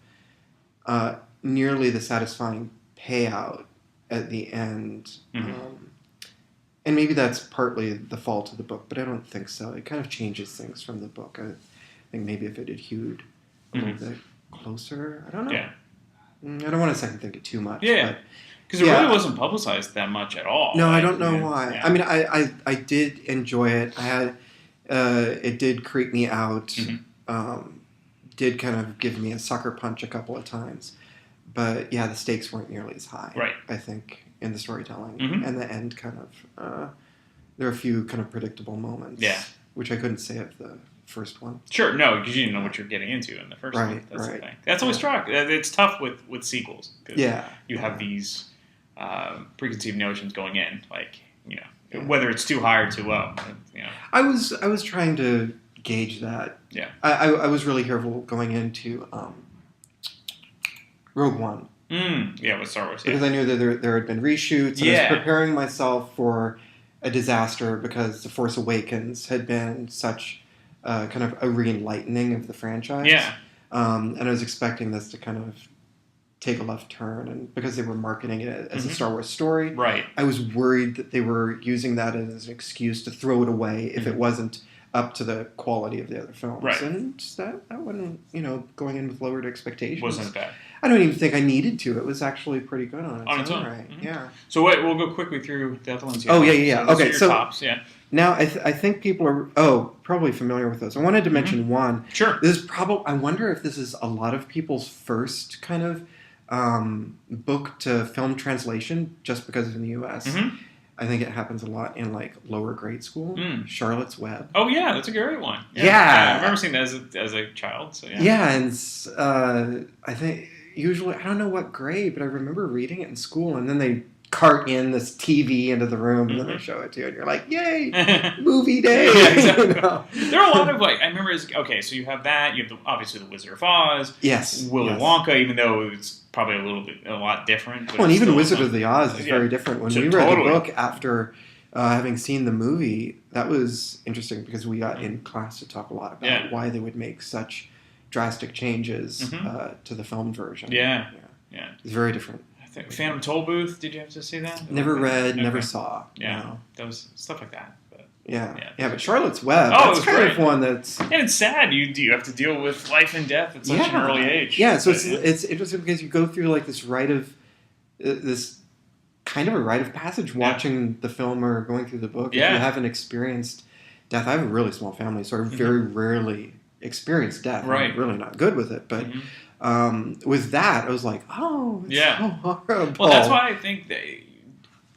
nearly the satisfying payout at the end. And maybe that's partly the fault of the book, but I don't think so. It kind of changes things from the book. I think maybe if it had hewed a little bit closer, I don't know. Yeah. I don't want to second think it too much. Yeah, because it really wasn't publicized that much at all. No, I don't know why. Yeah. I mean, I did enjoy it. I had it did creep me out. Did kind of give me a sucker punch a couple of times, but the stakes weren't nearly as high. Right. I think in the storytelling and the end kind of there are a few kind of predictable moments. Yeah. Which I couldn't say of the first one. Sure, no, because you didn't know what you're getting into in the first one. That's the thing. That's always tough. It's tough with sequels. You have these preconceived notions going in, like, you know, whether it's too high or too low. You know. I was trying to gauge that. Yeah. I was really careful going into Rogue One. With Star Wars. Because I knew that there had been reshoots. And I was preparing myself for a disaster because The Force Awakens had been such kind of a re-enlightening of the franchise. Yeah. And I was expecting this to kind of take a left turn, and because they were marketing it as a Star Wars story, I was worried that they were using that as an excuse to throw it away if it wasn't up to the quality of the other films. Right. And that wasn't, going in with lowered expectations. Wasn't bad. I don't even think I needed to. It was actually pretty good on its own right. Mm-hmm. Yeah. So we'll go quickly through the other ones. Oh yeah. So Okay, your tops. Yeah. Now I think people are probably familiar with those. I wanted to mention one. Sure. This is probably. I wonder if this is a lot of people's first kind of book to film translation, just because in the U.S. Mm-hmm. I think it happens a lot in like lower grade school. Charlotte's Web. Oh yeah, that's a great one. Yeah. I remember seeing that as a child. So yeah. Yeah, and I think usually I don't know what grade, but I remember reading it in school, and then they cart in this TV into the room, and then they show it to you, and you're like, "Yay, movie day!" Yeah, exactly. You know? There are a lot of I remember so you have that. You have obviously the Wizard of Oz. Yes. Willy Wonka, even though it's probably a lot different. Well, and even Wizard of the Oz is very different. When we read the totally. book after having seen the movie, that was interesting because we got in class to talk a lot about why they would make such drastic changes to the film version. Yeah. It's very different. I think Phantom Tollbooth. Did you have to see that? Never read, never saw. Yeah, no. That was stuff like that. But yeah. But Charlotte's Web. That's kind of one that's. And it's sad. You have to deal with life and death at such an early age. Yeah, so it's interesting because you go through like this this kind of a rite of passage watching the film or going through the book. Yeah. If you haven't experienced death, I have a really small family, so I very rarely experienced death. Right. I'm really not good with it, but with that, I was like, oh, it's so horrible. Well, that's why I think that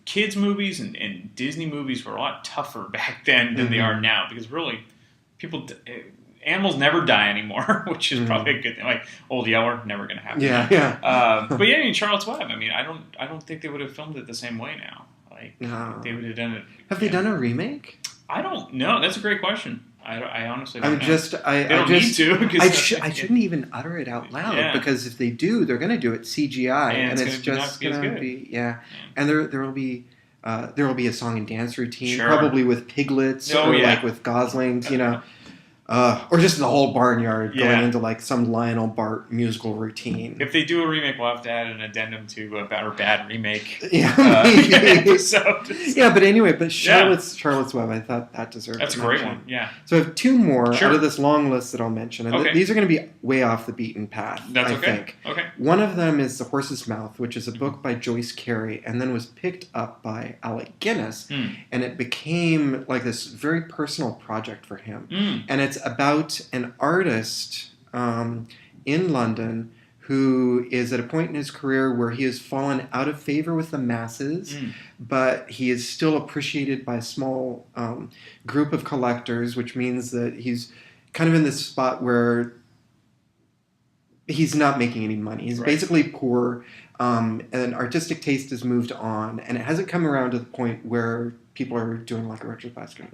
kids' movies and Disney movies were a lot tougher back then than they are now, because really, animals never die anymore, which is probably a good thing. Like Old Yeller, never going to happen. But yeah, in Charlotte's Web, I mean, I don't think they would have filmed it the same way now. Like they would have done it. Have they done a remake? I don't know. That's a great question. I honestly don't know. They don't need to. I shouldn't even utter it out loud because if they do, they're going to do it CGI, and it's just going to be And there will be a song and dance routine, probably with piglets or like with goslings, you know. Or just the whole barnyard going into like some Lionel Bart musical routine. If they do a remake, we'll have to add an addendum to a bad remake episode. But anyway, Charlotte's Web, I thought that deserved. That's a great one. Yeah. So I have two more out of this long list that I'll mention, and these are going to be way off the beaten path. I think. Okay. One of them is The Horse's Mouth, which is a book by Joyce Carey, and then was picked up by Alec Guinness, and it became like this very personal project for him, and it's about an artist in London who is at a point in his career where he has fallen out of favor with the masses, but he is still appreciated by a small group of collectors, which means that he's kind of in this spot where he's not making any money. He's basically poor, and artistic taste has moved on, and it hasn't come around to the point where people are doing like a retrospective.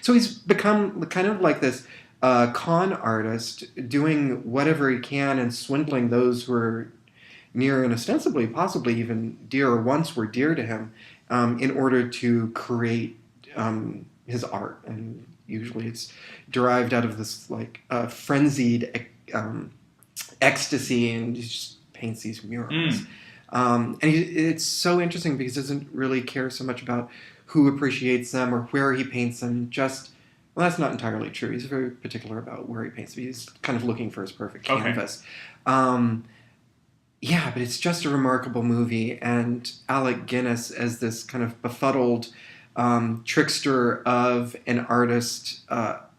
So he's become kind of like this con artist, doing whatever he can and swindling those who are near and ostensibly, possibly even dear or once were dear to him, in order to create his art. And usually it's derived out of this like frenzied ecstasy, and he just paints these murals. And it's so interesting because he doesn't really care so much about who appreciates them or where he paints them. Well, that's not entirely true. He's very particular about where he paints them. He's kind of looking for his perfect canvas. But it's just a remarkable movie. And Alec Guinness, as this kind of befuddled trickster of an artist,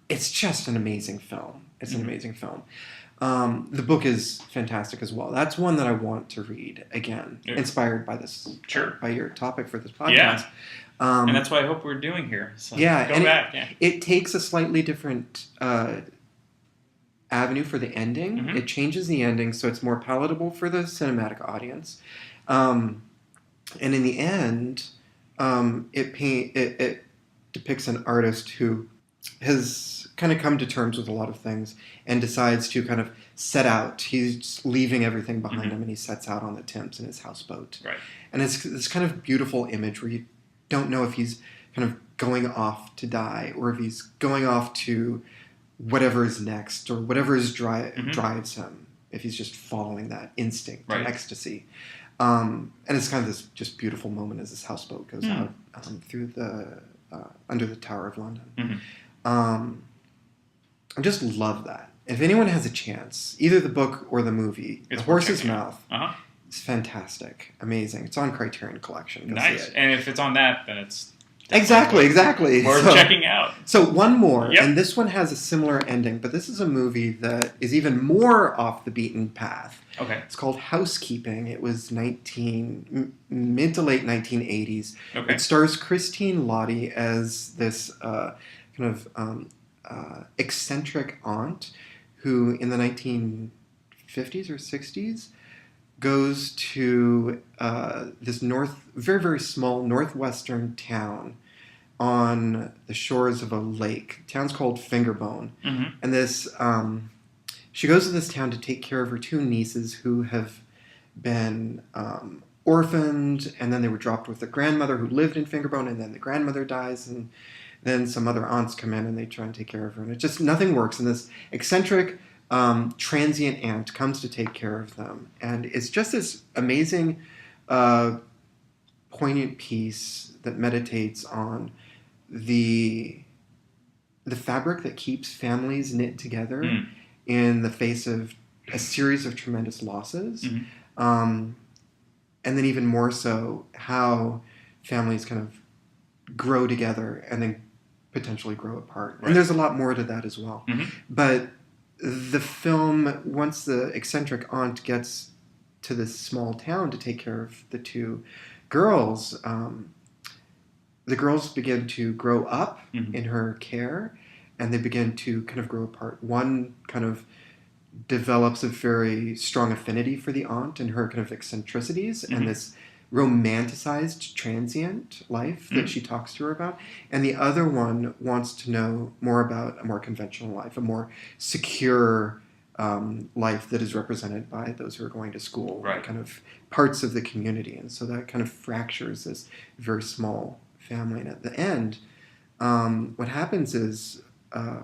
it's just an amazing film. It's an amazing film. The book is fantastic as well. That's one that I want to read again, inspired by this, by your topic for this podcast. Yeah. And that's what I hope we're doing here. So go back. It takes a slightly different avenue for the ending. It changes the ending so it's more palatable for the cinematic audience. And in the end, it depicts an artist who has kind of come to terms with a lot of things and decides to kind of set out. He's leaving everything behind him, and he sets out on the Thames in his houseboat. Right. And it's this kind of beautiful image where you don't know if he's kind of going off to die or if he's going off to whatever is next or whatever drives him, if he's just following that instinct and ecstasy. And it's kind of this just beautiful moment as this houseboat goes out through the under the Tower of London. I just love that. if anyone has a chance, either the book or the movie, It's The worth Horse's checking out. Mouth, Uh-huh. it's fantastic, amazing. It's on Criterion Collection. Go Nice. see it. And if it's on that, then it's Exactly. worth checking out. So one more, Yep. and this one has a similar ending, but this is a movie that is even more off the beaten path. Okay. It's called Housekeeping. It was mid to late 1980s. Okay. It stars Christine Lottie as this eccentric aunt who, in the 1950s or 60s, goes to this very, very small northwestern town on the shores of a lake. The town's called Fingerbone. Mm-hmm. And this, she goes to this town to take care of her two nieces who have been orphaned, and then they were dropped with their grandmother who lived in Fingerbone, and then the grandmother dies, and then some other aunts come in and they try and take care of her. And it just, nothing works. And this eccentric transient aunt comes to take care of them. And it's just this amazing, poignant piece that meditates on the fabric that keeps families knit together in the face of a series of tremendous losses. Mm-hmm. And then even more so, how families kind of grow together and then potentially grow apart. Right. And there's a lot more to that as well. Mm-hmm. But the film, once the eccentric aunt gets to this small town to take care of the two girls, the girls begin to grow up in her care, and they begin to kind of grow apart. One kind of develops a very strong affinity for the aunt and her kind of eccentricities and this romanticized transient life that she talks to her about. And the other one wants to know more about a more conventional life, a more secure life that is represented by those who are going to school, Right. kind of parts of the community. And so that kind of fractures this very small family. And at the end, what happens is the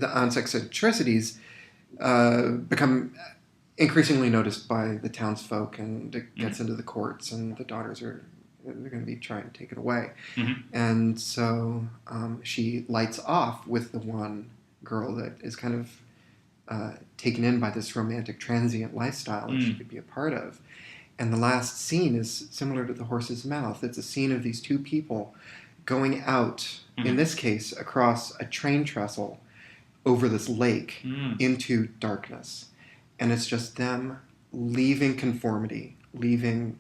aunt's eccentricities become increasingly noticed by the townsfolk, and it gets into the courts, and the daughters they're going to be trying to take it away. Mm-hmm. And so she lights off with the one girl that is kind of taken in by this romantic transient lifestyle that she could be a part of. And the last scene is similar to The Horse's Mouth. It's a scene of these two people going out, in this case, across a train trestle over this lake into darkness. And it's just them leaving conformity, leaving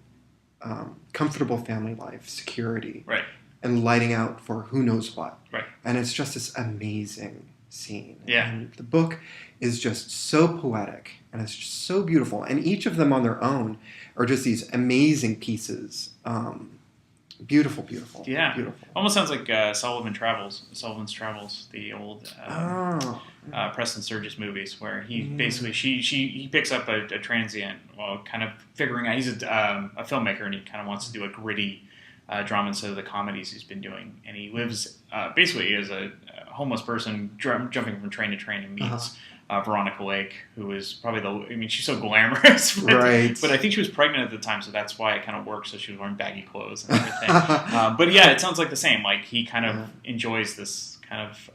comfortable family life, security, Right. and lighting out for who knows what. Right. And it's just this amazing scene. Yeah. And the book is just so poetic, and it's just so beautiful. And each of them on their own are just these amazing pieces. Beautiful. Yeah. Beautiful. Almost sounds like Sullivan's Travels, the old Preston Sturges movies, where he basically he picks up a transient while kind of figuring out he's a filmmaker, and he kind of wants to do a gritty drama instead of the comedies he's been doing, and he lives basically as a homeless person jumping from train to train and meets Veronica Lake, who is probably she's so glamorous, Right. but I think she was pregnant at the time, so that's why it kind of worked. So she was wearing baggy clothes and everything. But yeah, it sounds like the same. Like he kind of enjoys this kind of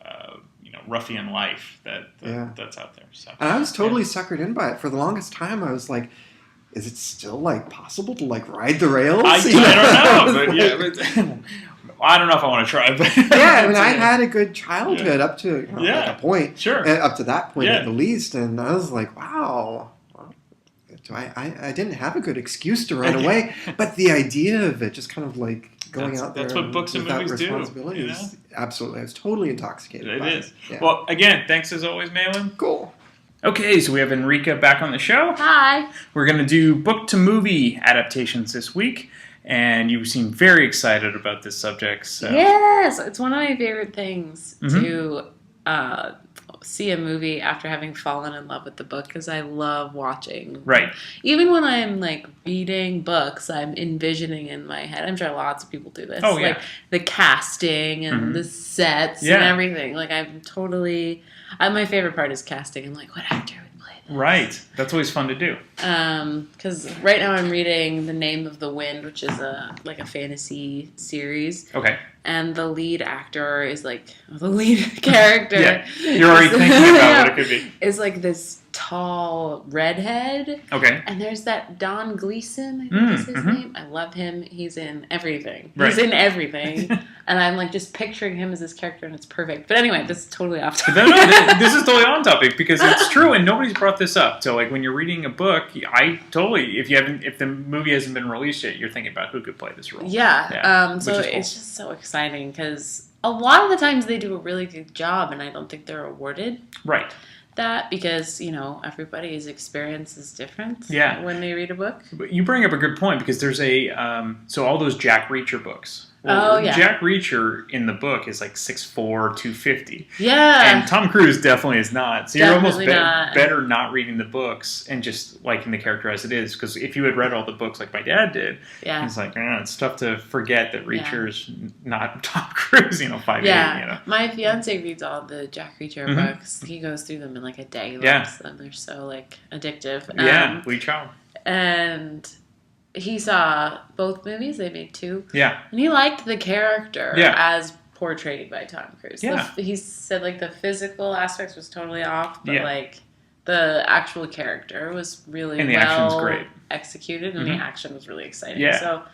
ruffian life that's out there. So And I was totally suckered in by it. For the longest time, I was like, is it still possible to ride the rails? I don't know, but yeah. I don't know if I want to try, but yeah, I had a good childhood up to a point. Sure. Up to that point at the least. And I was like, wow. I didn't have a good excuse to run away. But the idea of it, just kind of going out there. That's what books and movies do. Is absolutely. I was totally intoxicated by it. Yeah. Well, again, thanks as always, Malin. Cool. Okay, so we have Enrica back on the show. Hi. We're going to do book to movie adaptations this week. And you seem very excited about this subject. So. Yes, it's one of my favorite things to see a movie after having fallen in love with the book, because I love watching. Right. Even when I'm reading books, I'm envisioning in my head. I'm sure lots of people do this. Oh, yeah. The casting and the sets and everything. I'm totally. My favorite part is casting. I'm what actor would play Right. That's always fun to do. Because right now I'm reading The Name of the Wind, which is a fantasy series. Okay. And the lead actor is like the lead character. Yeah. You're already thinking about what it could be. Is like this tall redhead. Okay. And there's that Don Gleason, I think is his name. I love him. He's in everything. He's in everything. And I'm like just picturing him as this character, and it's perfect. But anyway, this is totally off topic. No, this is totally on topic because it's true, and nobody's brought this up. So, like when you're reading a book, if the movie hasn't been released yet, you're thinking about who could play this role. Yeah. So it's just so exciting because a lot of the times they do a really good job, and I don't think they're awarded. Right. That because everybody's experience is different. Yeah. When they read a book. But you bring up a good point because there's so all those Jack Reacher books. Well, Jack Reacher in the book is like 6'4", 250. Yeah. And Tom Cruise definitely is not. So you're Definitely almost not. better not reading the books and just liking the character as it is. Because if you had read all the books like my dad did, it's like, it's tough to forget that Reacher's not Tom Cruise, 5'8", My fiance reads all the Jack Reacher books. He goes through them in like a day. And they're so like addictive. Lee Chow. And he saw both movies. They made two. Yeah. And he liked the character as portrayed by Tom Cruise. Yeah. He said like the physical aspects was totally off, but like the actual character was really and the action's great. Executed, and the action was really exciting. Yeah.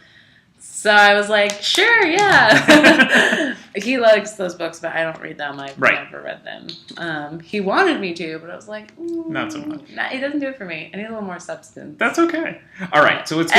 So I was like, sure, yeah. He likes those books, but I don't read them. I've never read them. He wanted me to, but I was like, not so much. Nah, he doesn't do it for me. I need a little more substance. That's okay. All right, so let's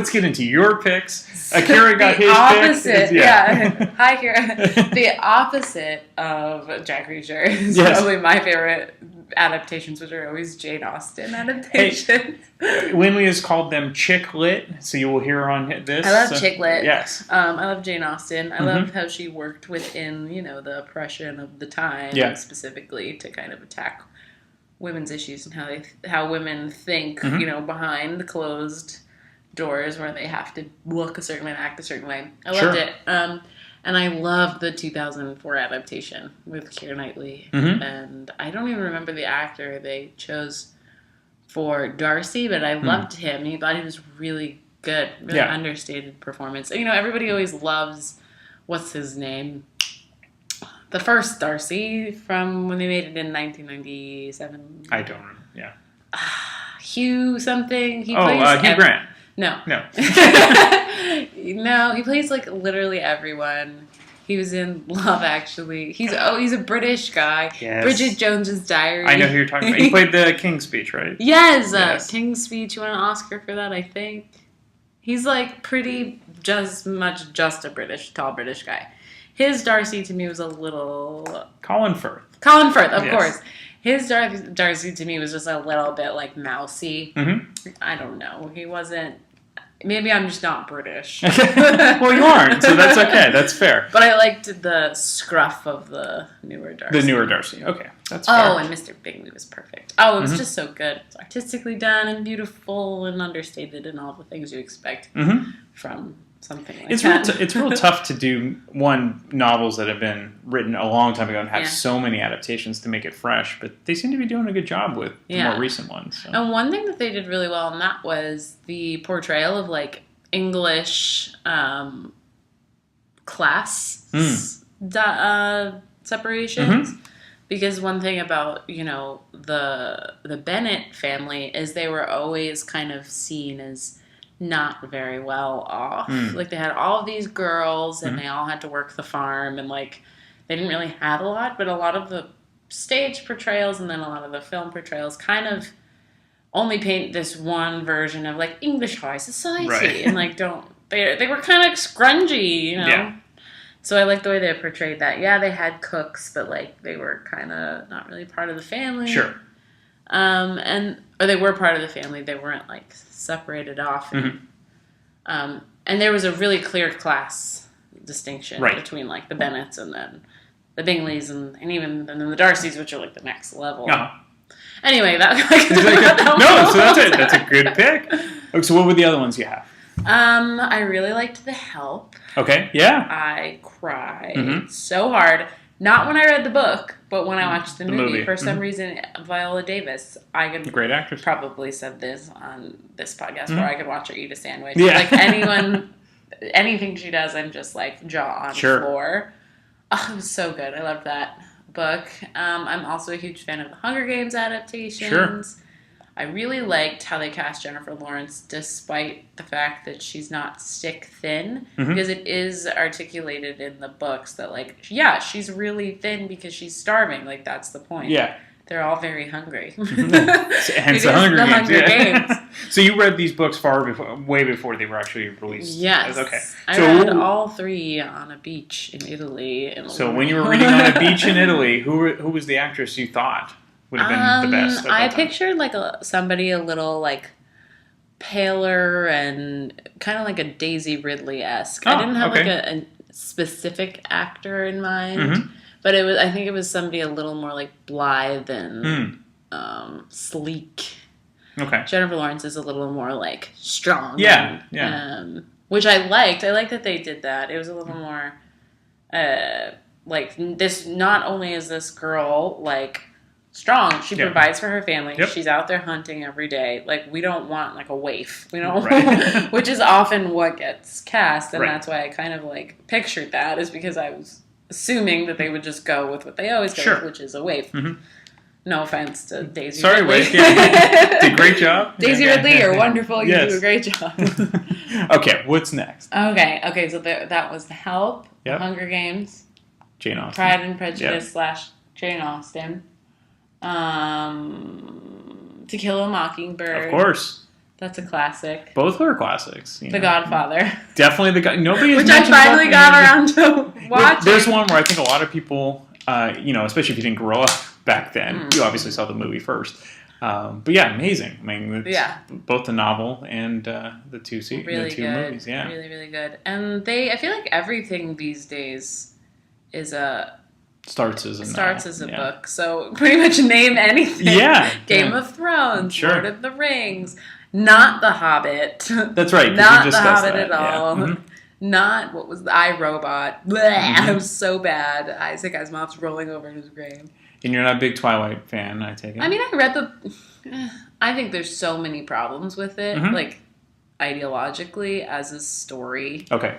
get into your picks. Akira got his opposite, pick. Hi, Akira. The opposite of Jack Reacher is probably my favorite adaptations, which are always Jane Austen adaptations. Winley has called them chick lit, so you will hear on this. I love chick lit. Yes. I love Jane Austen. I love how she worked within, the oppression of the time, specifically to kind of attack women's issues and how women think, behind the closed doors where they have to look a certain way and act a certain way. I loved it. And I love the 2004 adaptation with Keira Knightley. And I don't even remember the actor they chose for Darcy, but I loved him. He thought he was really good, really understated performance. Everybody always loves, what's his name? The first Darcy from when they made it in 1997. I don't know. Yeah. Hugh something. Hugh Grant. No. No, he plays like literally everyone. He was in Love Actually. He's a British guy. Yes. Bridget Jones's Diary. I know who you're talking about. He played the King's Speech, right? Yes. King's Speech. He won an Oscar for that, I think. He's like pretty just a tall British guy. His Darcy to me was a little... Colin Firth, of course. His Darcy to me was just a little bit like mousy. I don't know. He wasn't... Maybe I'm just not British. Well, you aren't, so that's okay. That's fair. But I liked the scruff of the newer Darcy. The newer Darcy. Okay, that's fair. Oh, and Mr. Bingley was perfect. Oh, it was just so good. It's artistically done and beautiful and understated and all the things you expect from something like that. It's real tough to do novels that have been written a long time ago and have so many adaptations to make it fresh, but they seem to be doing a good job with the more recent ones. So. And one thing that they did really well in that was the portrayal of like English class separations. Because one thing about, the Bennett family is they were always kind of seen as not very well off. Like they had all of these girls and they all had to work the farm and like they didn't really have a lot, but a lot of the stage portrayals and then a lot of the film portrayals kind of only paint this one version of like English high society and like they were kind of scrungy, Yeah. So I like the way they portrayed that. Yeah, they had cooks, but like they were kind of not really part of the family. Sure. Or they were part of the family. They weren't like separated off. And there was a really clear class distinction between like the Bennets and then the Bingleys and then the Darcys, which are like the next level. Anyway, that's a good pick. Okay, so what were the other ones you have? I really liked The Help. Okay, yeah. I cried so hard. Not when I read the book, but when I watched the movie. movie. For some reason, Viola Davis, I could Great actress. probably said this on this podcast where I could watch her eat a sandwich. Yeah. Like anything she does, I'm just like jaw on the floor. Oh, it was so good. I loved that book. I'm also a huge fan of the Hunger Games adaptations. Sure. I really liked how they cast Jennifer Lawrence despite the fact that she's not stick thin, because it is articulated in the books that, like, yeah, she's really thin because she's starving. Like, that's the point. Yeah. They're all very hungry. Hence the Hunger Games. So you read these books way before they were actually released? Yes. Okay. I read all 3 on a beach in Italy. So when you were reading on a beach in Italy, who was the actress you thought would have been the best? I pictured like somebody a little like paler and kind of like a Daisy Ridley-esque. I didn't have like a specific actor in mind, but I think it was somebody a little more like blithe and sleek. Okay. Jennifer Lawrence is a little more like strong. Yeah, which I liked. I liked that they did that. It was a little more like this. Not only is this girl like strong, she provides for her family. Yep. She's out there hunting every day. Like, we don't want like a waif. We don't, which is often what gets cast, and that's why I kind of like pictured that, is because I was assuming that they would just go with what they always go with, which is a waif. No offense to Daisy Ridley. Waif. Did a great job. Daisy Ridley, you're wonderful. You do a great job. Okay, what's next? Okay, so that was The Help, Hunger Games, Jane Austen, Pride and Prejudice / Jane Austen, To Kill a Mockingbird. Of course. That's a classic. Both were classics. The Godfather. Definitely nobody has which I finally got around to watching. There's one where I think a lot of people, especially if you didn't grow up back then, you obviously saw the movie first. But yeah, amazing. I mean, both the novel and the two movies. Yeah, really, really good. And I feel like everything these days is starts as a book. So pretty much name anything. Yeah, Game of Thrones, Lord of the Rings, not The Hobbit. That's right. Not The Hobbit at all. Yeah. Not what was the iRobot. It was so bad. Isaac Asimov's rolling over in his grave. And you're not a big Twilight fan, I take it. I mean, I read I think there's so many problems with it, like ideologically as a story. Okay.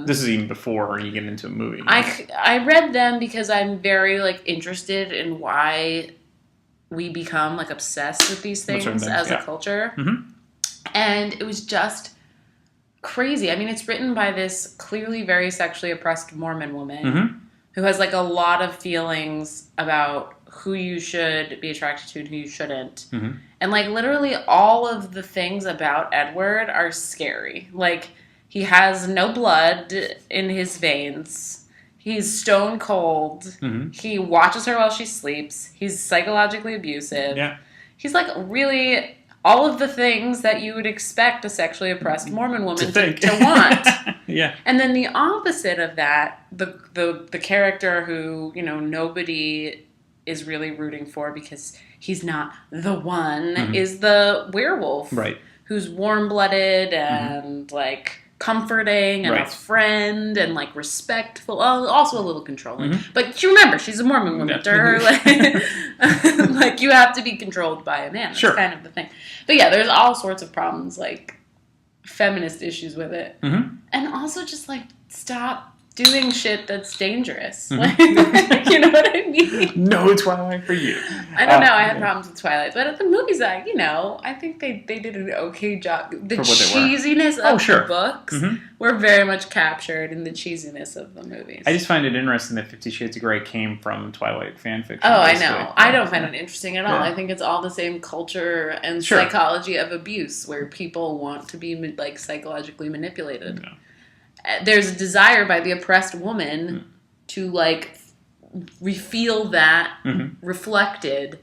This is even before you get into a movie. I read them because I'm very like interested in why we become like obsessed with these things as a culture. And it was just crazy. I mean, it's written by this clearly very sexually oppressed Mormon woman who has like a lot of feelings about who you should be attracted to and who you shouldn't. And like literally all of the things about Edward are scary. Like, he has no blood in his veins. He's stone cold. He watches her while she sleeps. He's psychologically abusive. Yeah. He's like really all of the things that you would expect a sexually oppressed Mormon woman to want. Yeah. And then the opposite of that, the character who, nobody is really rooting for because he's not the one, is the werewolf. Right. Who's warm-blooded and like comforting and a friend and like respectful, also a little controlling. But you remember, she's a Mormon woman. To her, like you have to be controlled by a man. That's kind of the thing. But yeah, there's all sorts of problems, like feminist issues with it, and also just like stop doing shit that's dangerous. Like, you know what I mean? No Twilight for you. I don't know. I had problems with Twilight, but the movies, I think they did an okay job. The cheesiness of the books were very much captured in the cheesiness of the movies. I just find it interesting that 50 Shades of Grey came from Twilight fanfiction. Oh, basically. I know. I don't find it interesting at all. I think it's all the same culture and psychology of abuse, where people want to be like psychologically manipulated. Yeah. There's a desire by the oppressed woman to like feel that reflected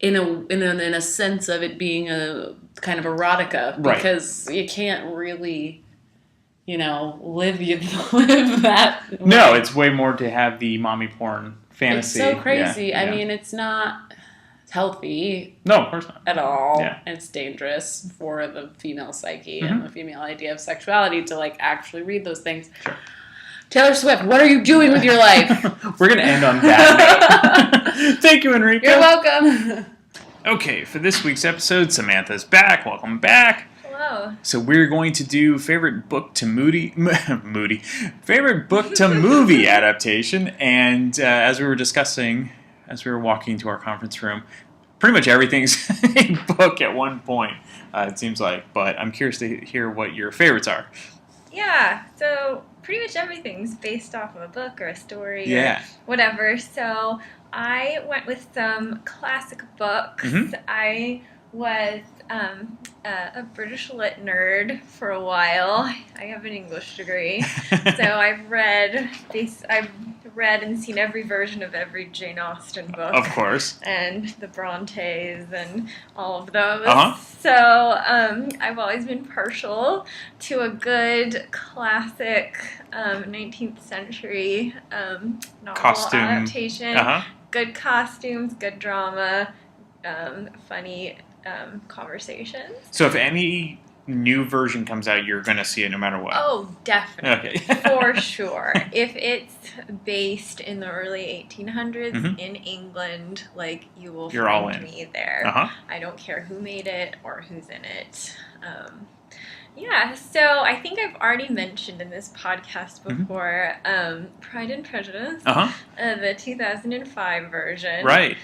in a sense of it being a kind of erotica, because you can't really live that way. No, it's way more to have the mommy porn fantasy. It's so crazy. Yeah. I mean, it's not healthy. No, of course not. At all. Yeah. And it's dangerous for the female psyche and the female idea of sexuality to like actually read those things. Sure. Taylor Swift, what are you doing with your life? We're going to end on that note. Thank you, Enrico. You're welcome. Okay, for this week's episode, Samantha's back. Welcome back. Hello. So we're going to do favorite book to favorite book to movie adaptation. And as we were discussing, as we were walking to our conference room, pretty much everything's a book at one point, it seems like. But I'm curious to hear what your favorites are. Yeah, so pretty much everything's based off of a book or a story Yeah. or whatever. So I went with some classic books. Mhm. I was a British lit nerd for a while. I have an English degree, so I've read and seen every version of every Jane Austen book. Of course. And the Brontes and all of those. Uh-huh. So I've always been partial to a good classic 19th century novel Costume. adaptation. Uh-huh. Good costumes, good drama, funny conversations. So if any new version comes out, you're going to see it no matter what. Oh, definitely. Okay. For sure. If it's based in the early 1800s Mhm. in England, like, you will You're all find in. me there. Uh-huh. I don't care who made it or who's in it. Yeah, so I think I've already mentioned in this podcast before Pride and Prejudice, Uh-huh. the 2005 version. Right.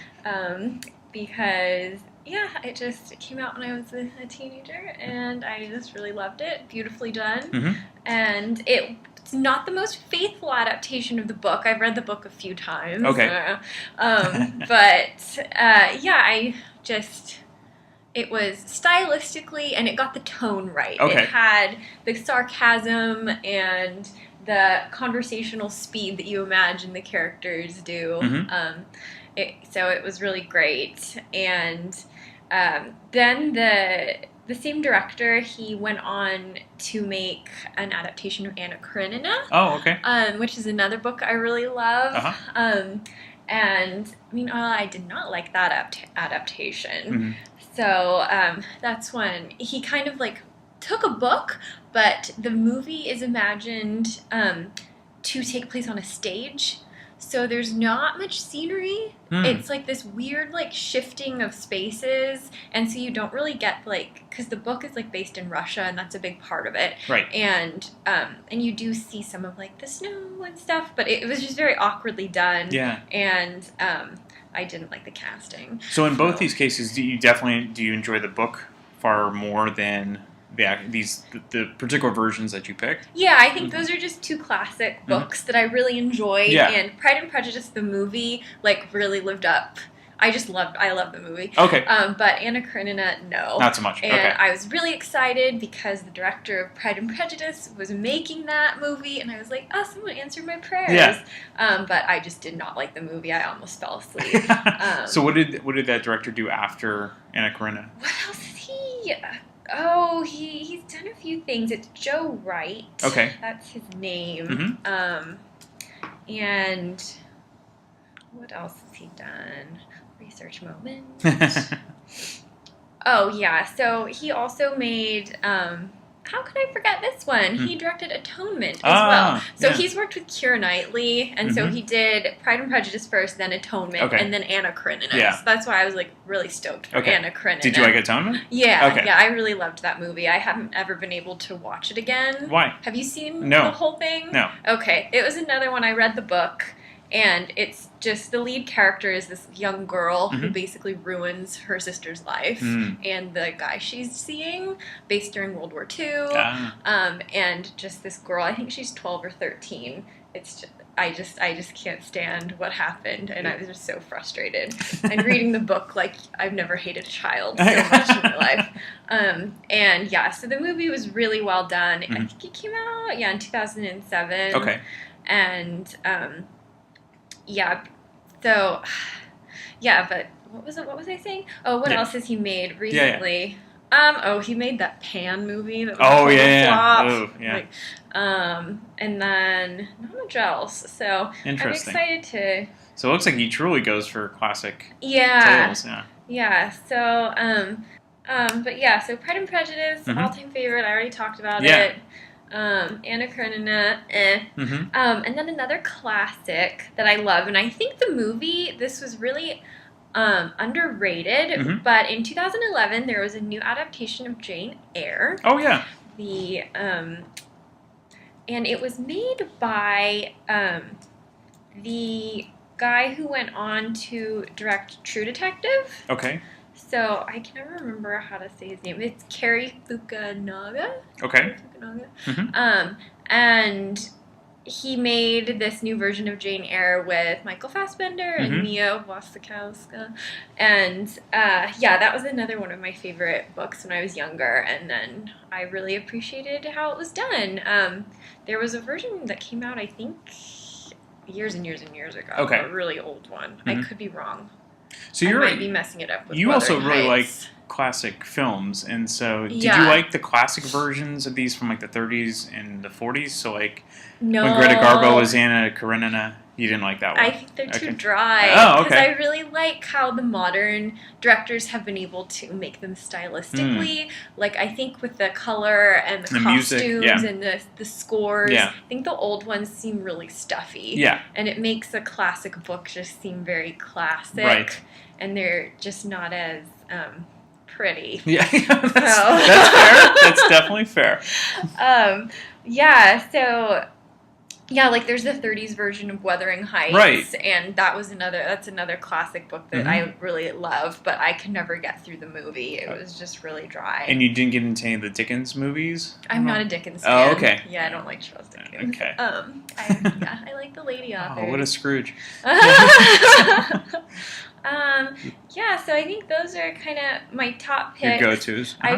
Because, yeah, it came out when I was a teenager, and I just really loved it. Beautifully done. Mhm. And it's not the most faithful adaptation of the book. I've read the book a few times. Okay. It was stylistically, and it got the tone right. Okay. It had the sarcasm and the conversational speed that you imagine the characters do. Mhm. So it was really great. And then the same director, he went on to make an adaptation of Anna Karenina, Oh, okay. which is another book I really love. Uh-huh. And I mean, I did not like that adaptation. Mhm. So that's when he kind of like took a book, but the movie is imagined to take place on a stage. So there's not much scenery. It's like this weird like shifting of spaces, and so you don't really get like, because the book is like based in Russia, and that's a big part of it. Right. And you do see some of like the snow and stuff, but it was just very awkwardly done. Yeah. And I didn't like the casting. So in both these cases, do you enjoy the book far more than the particular versions that you pick? Yeah, I think those are just two classic books that I really enjoyed. Yeah. And Pride and Prejudice, the movie, like really lived up. I love the movie. Okay. But Anna Karenina, no. Not so much. And Okay. I was really excited because the director of Pride and Prejudice was making that movie, and I was like, oh, someone answered my prayers. Yeah. But I just did not like the movie. I almost fell asleep. So what did that director do after Anna Karenina? What else is he? Oh, he's done a few things. It's Joe Wright. Okay. That's his name. Mhm. And what else has he done? Research moment. Oh, yeah. So he also made, how could I forget this one? He directed Atonement as well. So yeah. he's worked with Keira Knightley, and so he did Pride and Prejudice first, then Atonement, Okay. and then Anna Karenina. Yeah. So that's why I was like really stoked for Okay. Anna Karenina. Did you like Atonement? Yeah, Okay. yeah, I really loved that movie. I haven't ever been able to watch it again. Why? Have you seen No. the whole thing? No. Okay, it was another one. I read the book, and it's just the lead character is this young girl who basically ruins her sister's life and the guy she's seeing, based during World War II. And just this girl, I think she's 12 or 13. It's just, I just can't stand what happened, and I was just so frustrated. And reading the book, like, I've never hated a child so much in my life. And yeah, so the movie was really well done. I think it came out, in 2007. Okay. And yeah, so yeah, but what was I saying? Oh, what else has he made recently? He made that Pan movie that was a total flop. Oh, yeah. Like, and then not much else. So I'm Interesting. excited to. So it looks like he truly goes for classic Yeah. tales. Yeah. Yeah. So but yeah. So Pride and Prejudice, all-time favorite. I already talked about Yeah. it. Anna Karenina, Mm-hmm. and then another classic that I love, and I think the movie, this was really underrated, Mhm. but in 2011 there was a new adaptation of Jane Eyre. Oh yeah. And it was made by the guy who went on to direct True Detective. Okay. So I can never remember how to say his name. It's Cary Fukunaga. Okay. Mhm. And he made this new version of Jane Eyre with Michael Fassbender and Mhm. Mia Wasikowska. And that was another one of my favorite books when I was younger. And then I really appreciated how it was done. There was a version that came out, I think, years and years and years ago. Okay. A really old one. Mhm. I could be wrong. So I you're might be messing it up with you also Wuthering really like Heights. classic films, and so did Yeah. you like the classic versions of these from like the 30s and the 40s? So like No. when Greta Garbo was Anna Karenina, you didn't like that one. I think they're too Okay. dry. Oh, Because okay. I really like how the modern directors have been able to make them stylistically. Like, I think with the color and the The music, costumes yeah. and the scores, Yeah. I think the old ones seem really stuffy. Yeah. And it makes a classic book just seem very classic. Right. And they're just not as pretty. Yeah. that's So- fair. That's definitely fair. Like there's the 30s version of Wuthering Heights, Right. and that's another classic book that I really love, but I could never get through the movie. It was just really dry. And you didn't get into any of the Dickens movies? I'm not a Dickens Oh, fan. okay. Yeah, I don't like Charles Dickens. Okay. I like the lady authors. Oh, what a Scrooge. So I think those are kind of my top picks. Your go-tos. I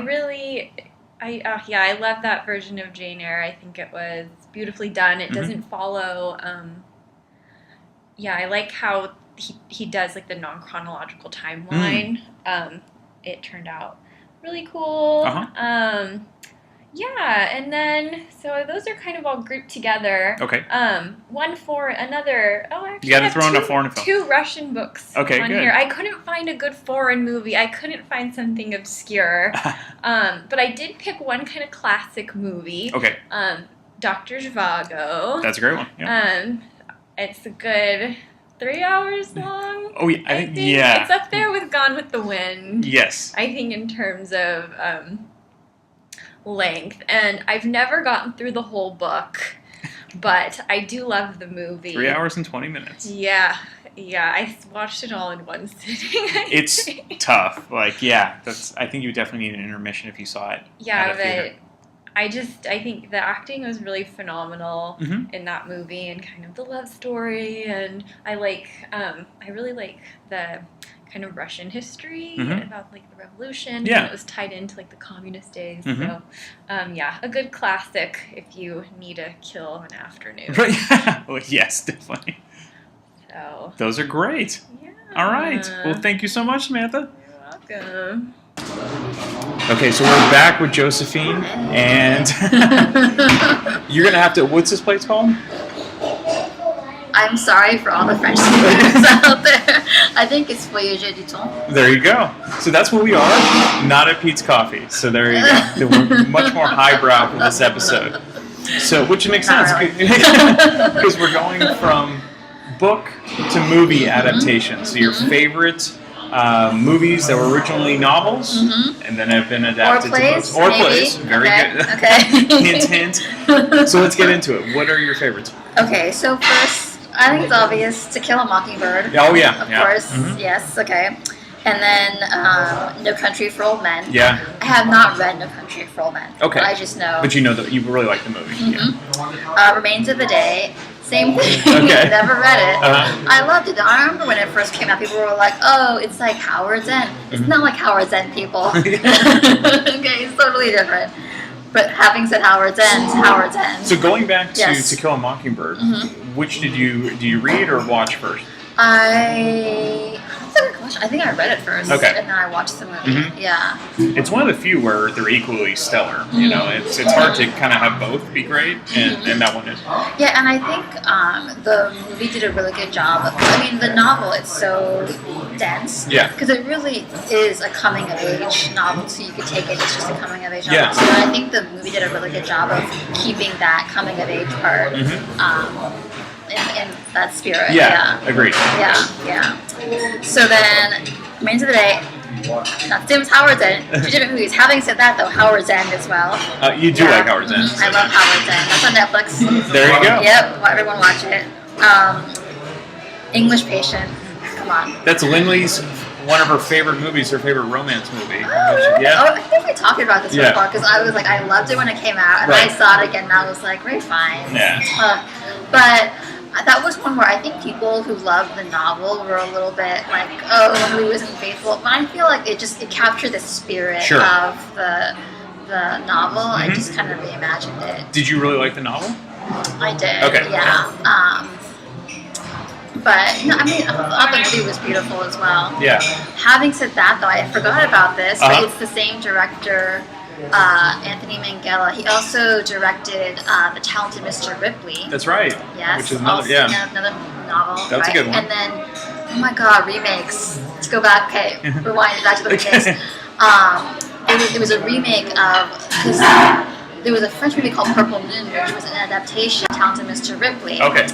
love that version of Jane Eyre. I think it was beautifully done. It doesn't follow. I like how he does like the non-chronological timeline. It turned out really cool. And then so those are kind of all grouped together. Okay. One for another. Oh, actually, You got to I have throw in a foreign film. 2 Russian books Okay, on good. here. I couldn't find a good foreign movie. I couldn't find something obscure. But I did pick one kind of classic movie. Okay. Dr. Zhivago. That's a great one. Yeah. It's a good 3 hours long. Oh, yeah. I think, yeah. It's up there with Gone with the Wind. Yes. I think in terms of length. And I've never gotten through the whole book, but I do love the movie. 3 hours and 20 minutes. Yeah, I watched it all in one sitting. It's tough. Like, yeah, I think you would definitely need an intermission if you saw it. Yeah, at a theater. but I think the acting was really phenomenal Mhm. in that movie, and kind of the love story, and I really like the kind of Russian history Mhm. about like the revolution. Yeah. And it was tied into like the communist days. Mhm. So, a good classic if you need to kill an afternoon. Well, yes, definitely. So, Those are great. yeah. All right. Well, thank you so much, Samantha. You're welcome. Okay, so we're back with Josephine, and you're going to have to, what's this place called? I'm sorry for all the French speakers out there. I think it's Voyager du Temps. There you go. So that's what we are, not at Pete's Coffee. So there you go. We're much more highbrow for this episode. So, which makes sense, Not because we're going from book to movie adaptations. So your favorite movies that were originally novels and then have been adapted to books. Or maybe. plays. Very good. Okay. Hint, hint. So let's get into it. What are your favorites? Okay, so first, I think it's obvious To Kill a Mockingbird. Oh, yeah. Of yeah. course, Mhm. yes, okay. And then No Country for Old Men. Yeah. I have not read No Country for Old Men. Okay. I just know. But you know that you really like the movie. Yeah. Remains of the Day. Same thing. Okay. Never read it. Uh-huh. I loved it. I remember when it first came out, people were like, "Oh, it's like Howard's End." It's not like Howard's End, people. Okay, it's totally different. But having said Howard's End, Howard's End. So going back to Yes. To Kill a Mockingbird, which do you read or watch first? I That's a good question. I think I read it first, Okay. and then I watched the movie. Yeah. It's one of the few where they're equally stellar. You know, it's hard to kind of have both be great, and that one is. Yeah, and I think the movie did a really good job. I mean, the novel, it's so dense. Yeah. Because it really is a coming of age novel, so you could take it as just a coming of age novel. Yeah. So I think the movie did a really good job of keeping that coming of age part in that spirit. Yeah, agreed. Yeah. So then, Remains of the Day. Not the same as Howard's End. Two different movies. Having said that, though, Howard's End as well. You do like Howard's End. I love Howard's End. That's on Netflix. There you go. Yep, everyone watch it. English Patient. Come on. That's Lindley's one of her favorite movies, her favorite romance movie. Oh, Yeah. I think we talked about this Yeah. before, because I was like, I loved it when it came out, and Right. I saw it again, and I was like, very fine. Yeah. But that was one where I think people who loved the novel were a little bit like, oh, the movie wasn't faithful. But I feel like it captured the spirit Sure. of the novel. I just kind of reimagined it. Did you really like the novel? I did. Okay. Yeah. But no, I mean, I thought the movie was beautiful as well. Yeah. Having said that, though, I forgot about this, Uh-huh. but it's the same director, Anthony Minghella. He also directed The Talented Mr. Ripley. That's right. Yes, Which is another, also yeah. another novel. That's a right? good one. And then, oh my God, remakes. Let's go back. Okay, rewind back to the remakes. It was a remake of, because there was a French movie called Purple Moon, which was an adaptation of Talented Mr. Ripley. Okay.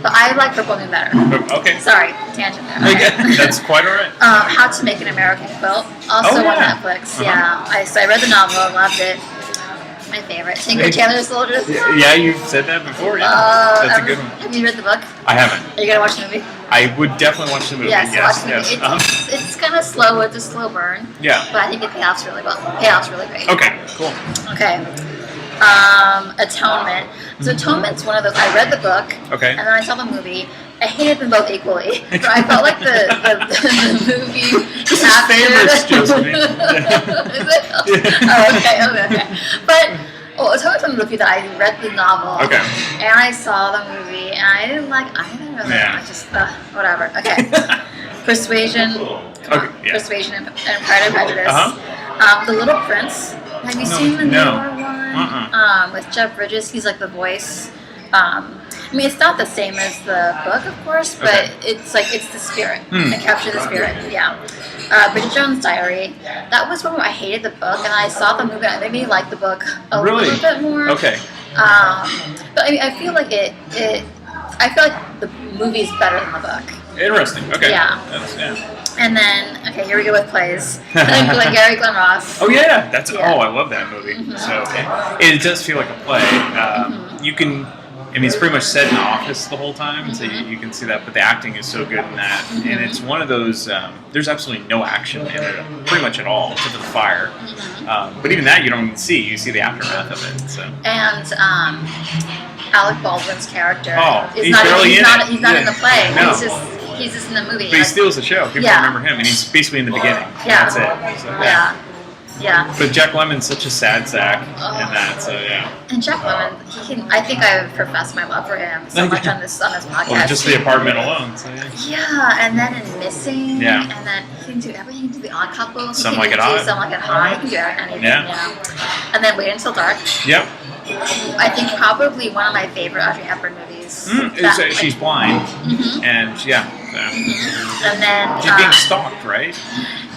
But I like Purple Moon better. Okay. Sorry, tangent there. Okay. That's quite all right. How to Make an American Quilt, also on yeah. Netflix. Uh-huh. Yeah, I read the novel, loved it. My favorite. Tinker Tailor Soldiers. Yeah, you've said that before. Yeah, that's a good one. Have you read the book? I haven't. Are you gonna watch the movie? I would definitely watch the movie. Yes, watch the yes. movie. It's kind of slow. It's a slow burn. Yeah. But I think it payoff's really well. Payoff's really great. Okay. Cool. Okay. Atonement. So Atonement's one of those. I read the book. Okay. And then I saw the movie. I hated them both equally. So I felt like the movie. This is favorites, Josephine. Is it? Oh, okay. But Atonement's one of the few that I read the novel. Okay. And I saw the movie, and I didn't like either of them. Yeah. I just whatever. Okay. Persuasion. Okay. Yeah. Persuasion and Pride and Prejudice. Uh-huh. The Little Prince. Have you seen the newer one? With Jeff Bridges, he's like the voice. I mean, it's not the same as the book, of course, but it's the spirit. It captures the spirit. Yeah. Bridget Jones' Diary. That was one where I hated the book, and I saw the movie, and it made me like the book a little bit more. Okay. But I mean, I feel like I feel like the movie is better than the book. Interesting. Okay. Yeah. And then, okay, here we go with plays. Glengarry Glen Ross. Oh yeah, I love that movie. So it does feel like a play. You can, I mean, it's pretty much set in the office the whole time, so you can see that. But the acting is so good in that, and it's one of those. There's absolutely no action in it, pretty much at all, except for the fire. But even that you don't even see. You see the aftermath of it. So. And Alec Baldwin's character. He's not in the play. No. He's just in the movie. But he steals the show. People remember him, and he's basically in the beginning. Yeah. That's it. So, Yeah. But Jack Lemmon's such a sad sack in that, so yeah. And Jack Lemmon, I think I've professed my love for him so much on this podcast. Well, just the apartment alone. So, yeah, and then in Missing. Yeah. And then he can do everything. He can do The Odd Couple. Some Like It Hot. Some Like It Hot. He can do anything. Yeah. And then Wait Until Dark. Yep. I think probably one of my favorite Audrey Hepburn movies. She's blind, and so. And then she's being stalked, right?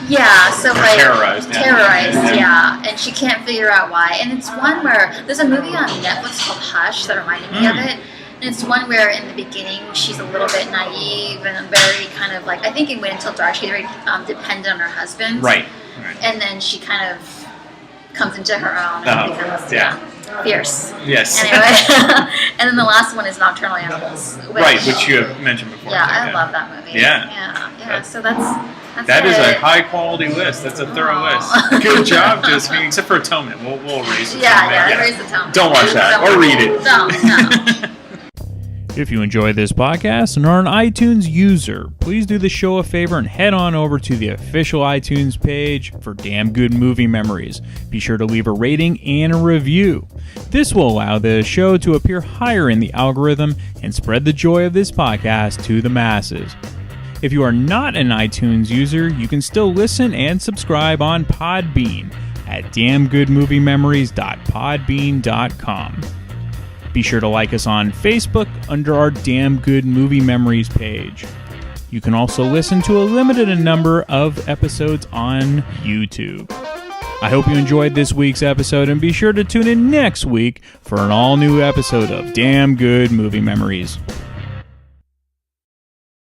Yeah, so like terrorized, yeah, and she can't figure out why. And it's one where there's a movie on Netflix called Hush that reminded me of it. And it's one where in the beginning she's a little bit naive and very kind of like, I think in Wait Until Dark she's very dependent on her husband. Right. And then she kind of comes into her own and becomes fierce. Yes. Anyway, and then the last one is Nocturnal Animals. Which you have mentioned before. Yeah, I love that movie. Yeah. So that is a high quality list. That's a thorough list. Good job, Josephine. Except for Atonement, we'll erase it. Erase Atonement. Don't watch that or read it. No. If you enjoy this podcast and are an iTunes user, please do the show a favor and head on over to the official iTunes page for Damn Good Movie Memories. Be sure to leave a rating and a review. This will allow the show to appear higher in the algorithm and spread the joy of this podcast to the masses. If you are not an iTunes user, you can still listen and subscribe on Podbean at damngoodmoviememories.podbean.com. Be sure to like us on Facebook under our Damn Good Movie Memories page. You can also listen to a limited number of episodes on YouTube. I hope you enjoyed this week's episode, and be sure to tune in next week for an all-new episode of Damn Good Movie Memories.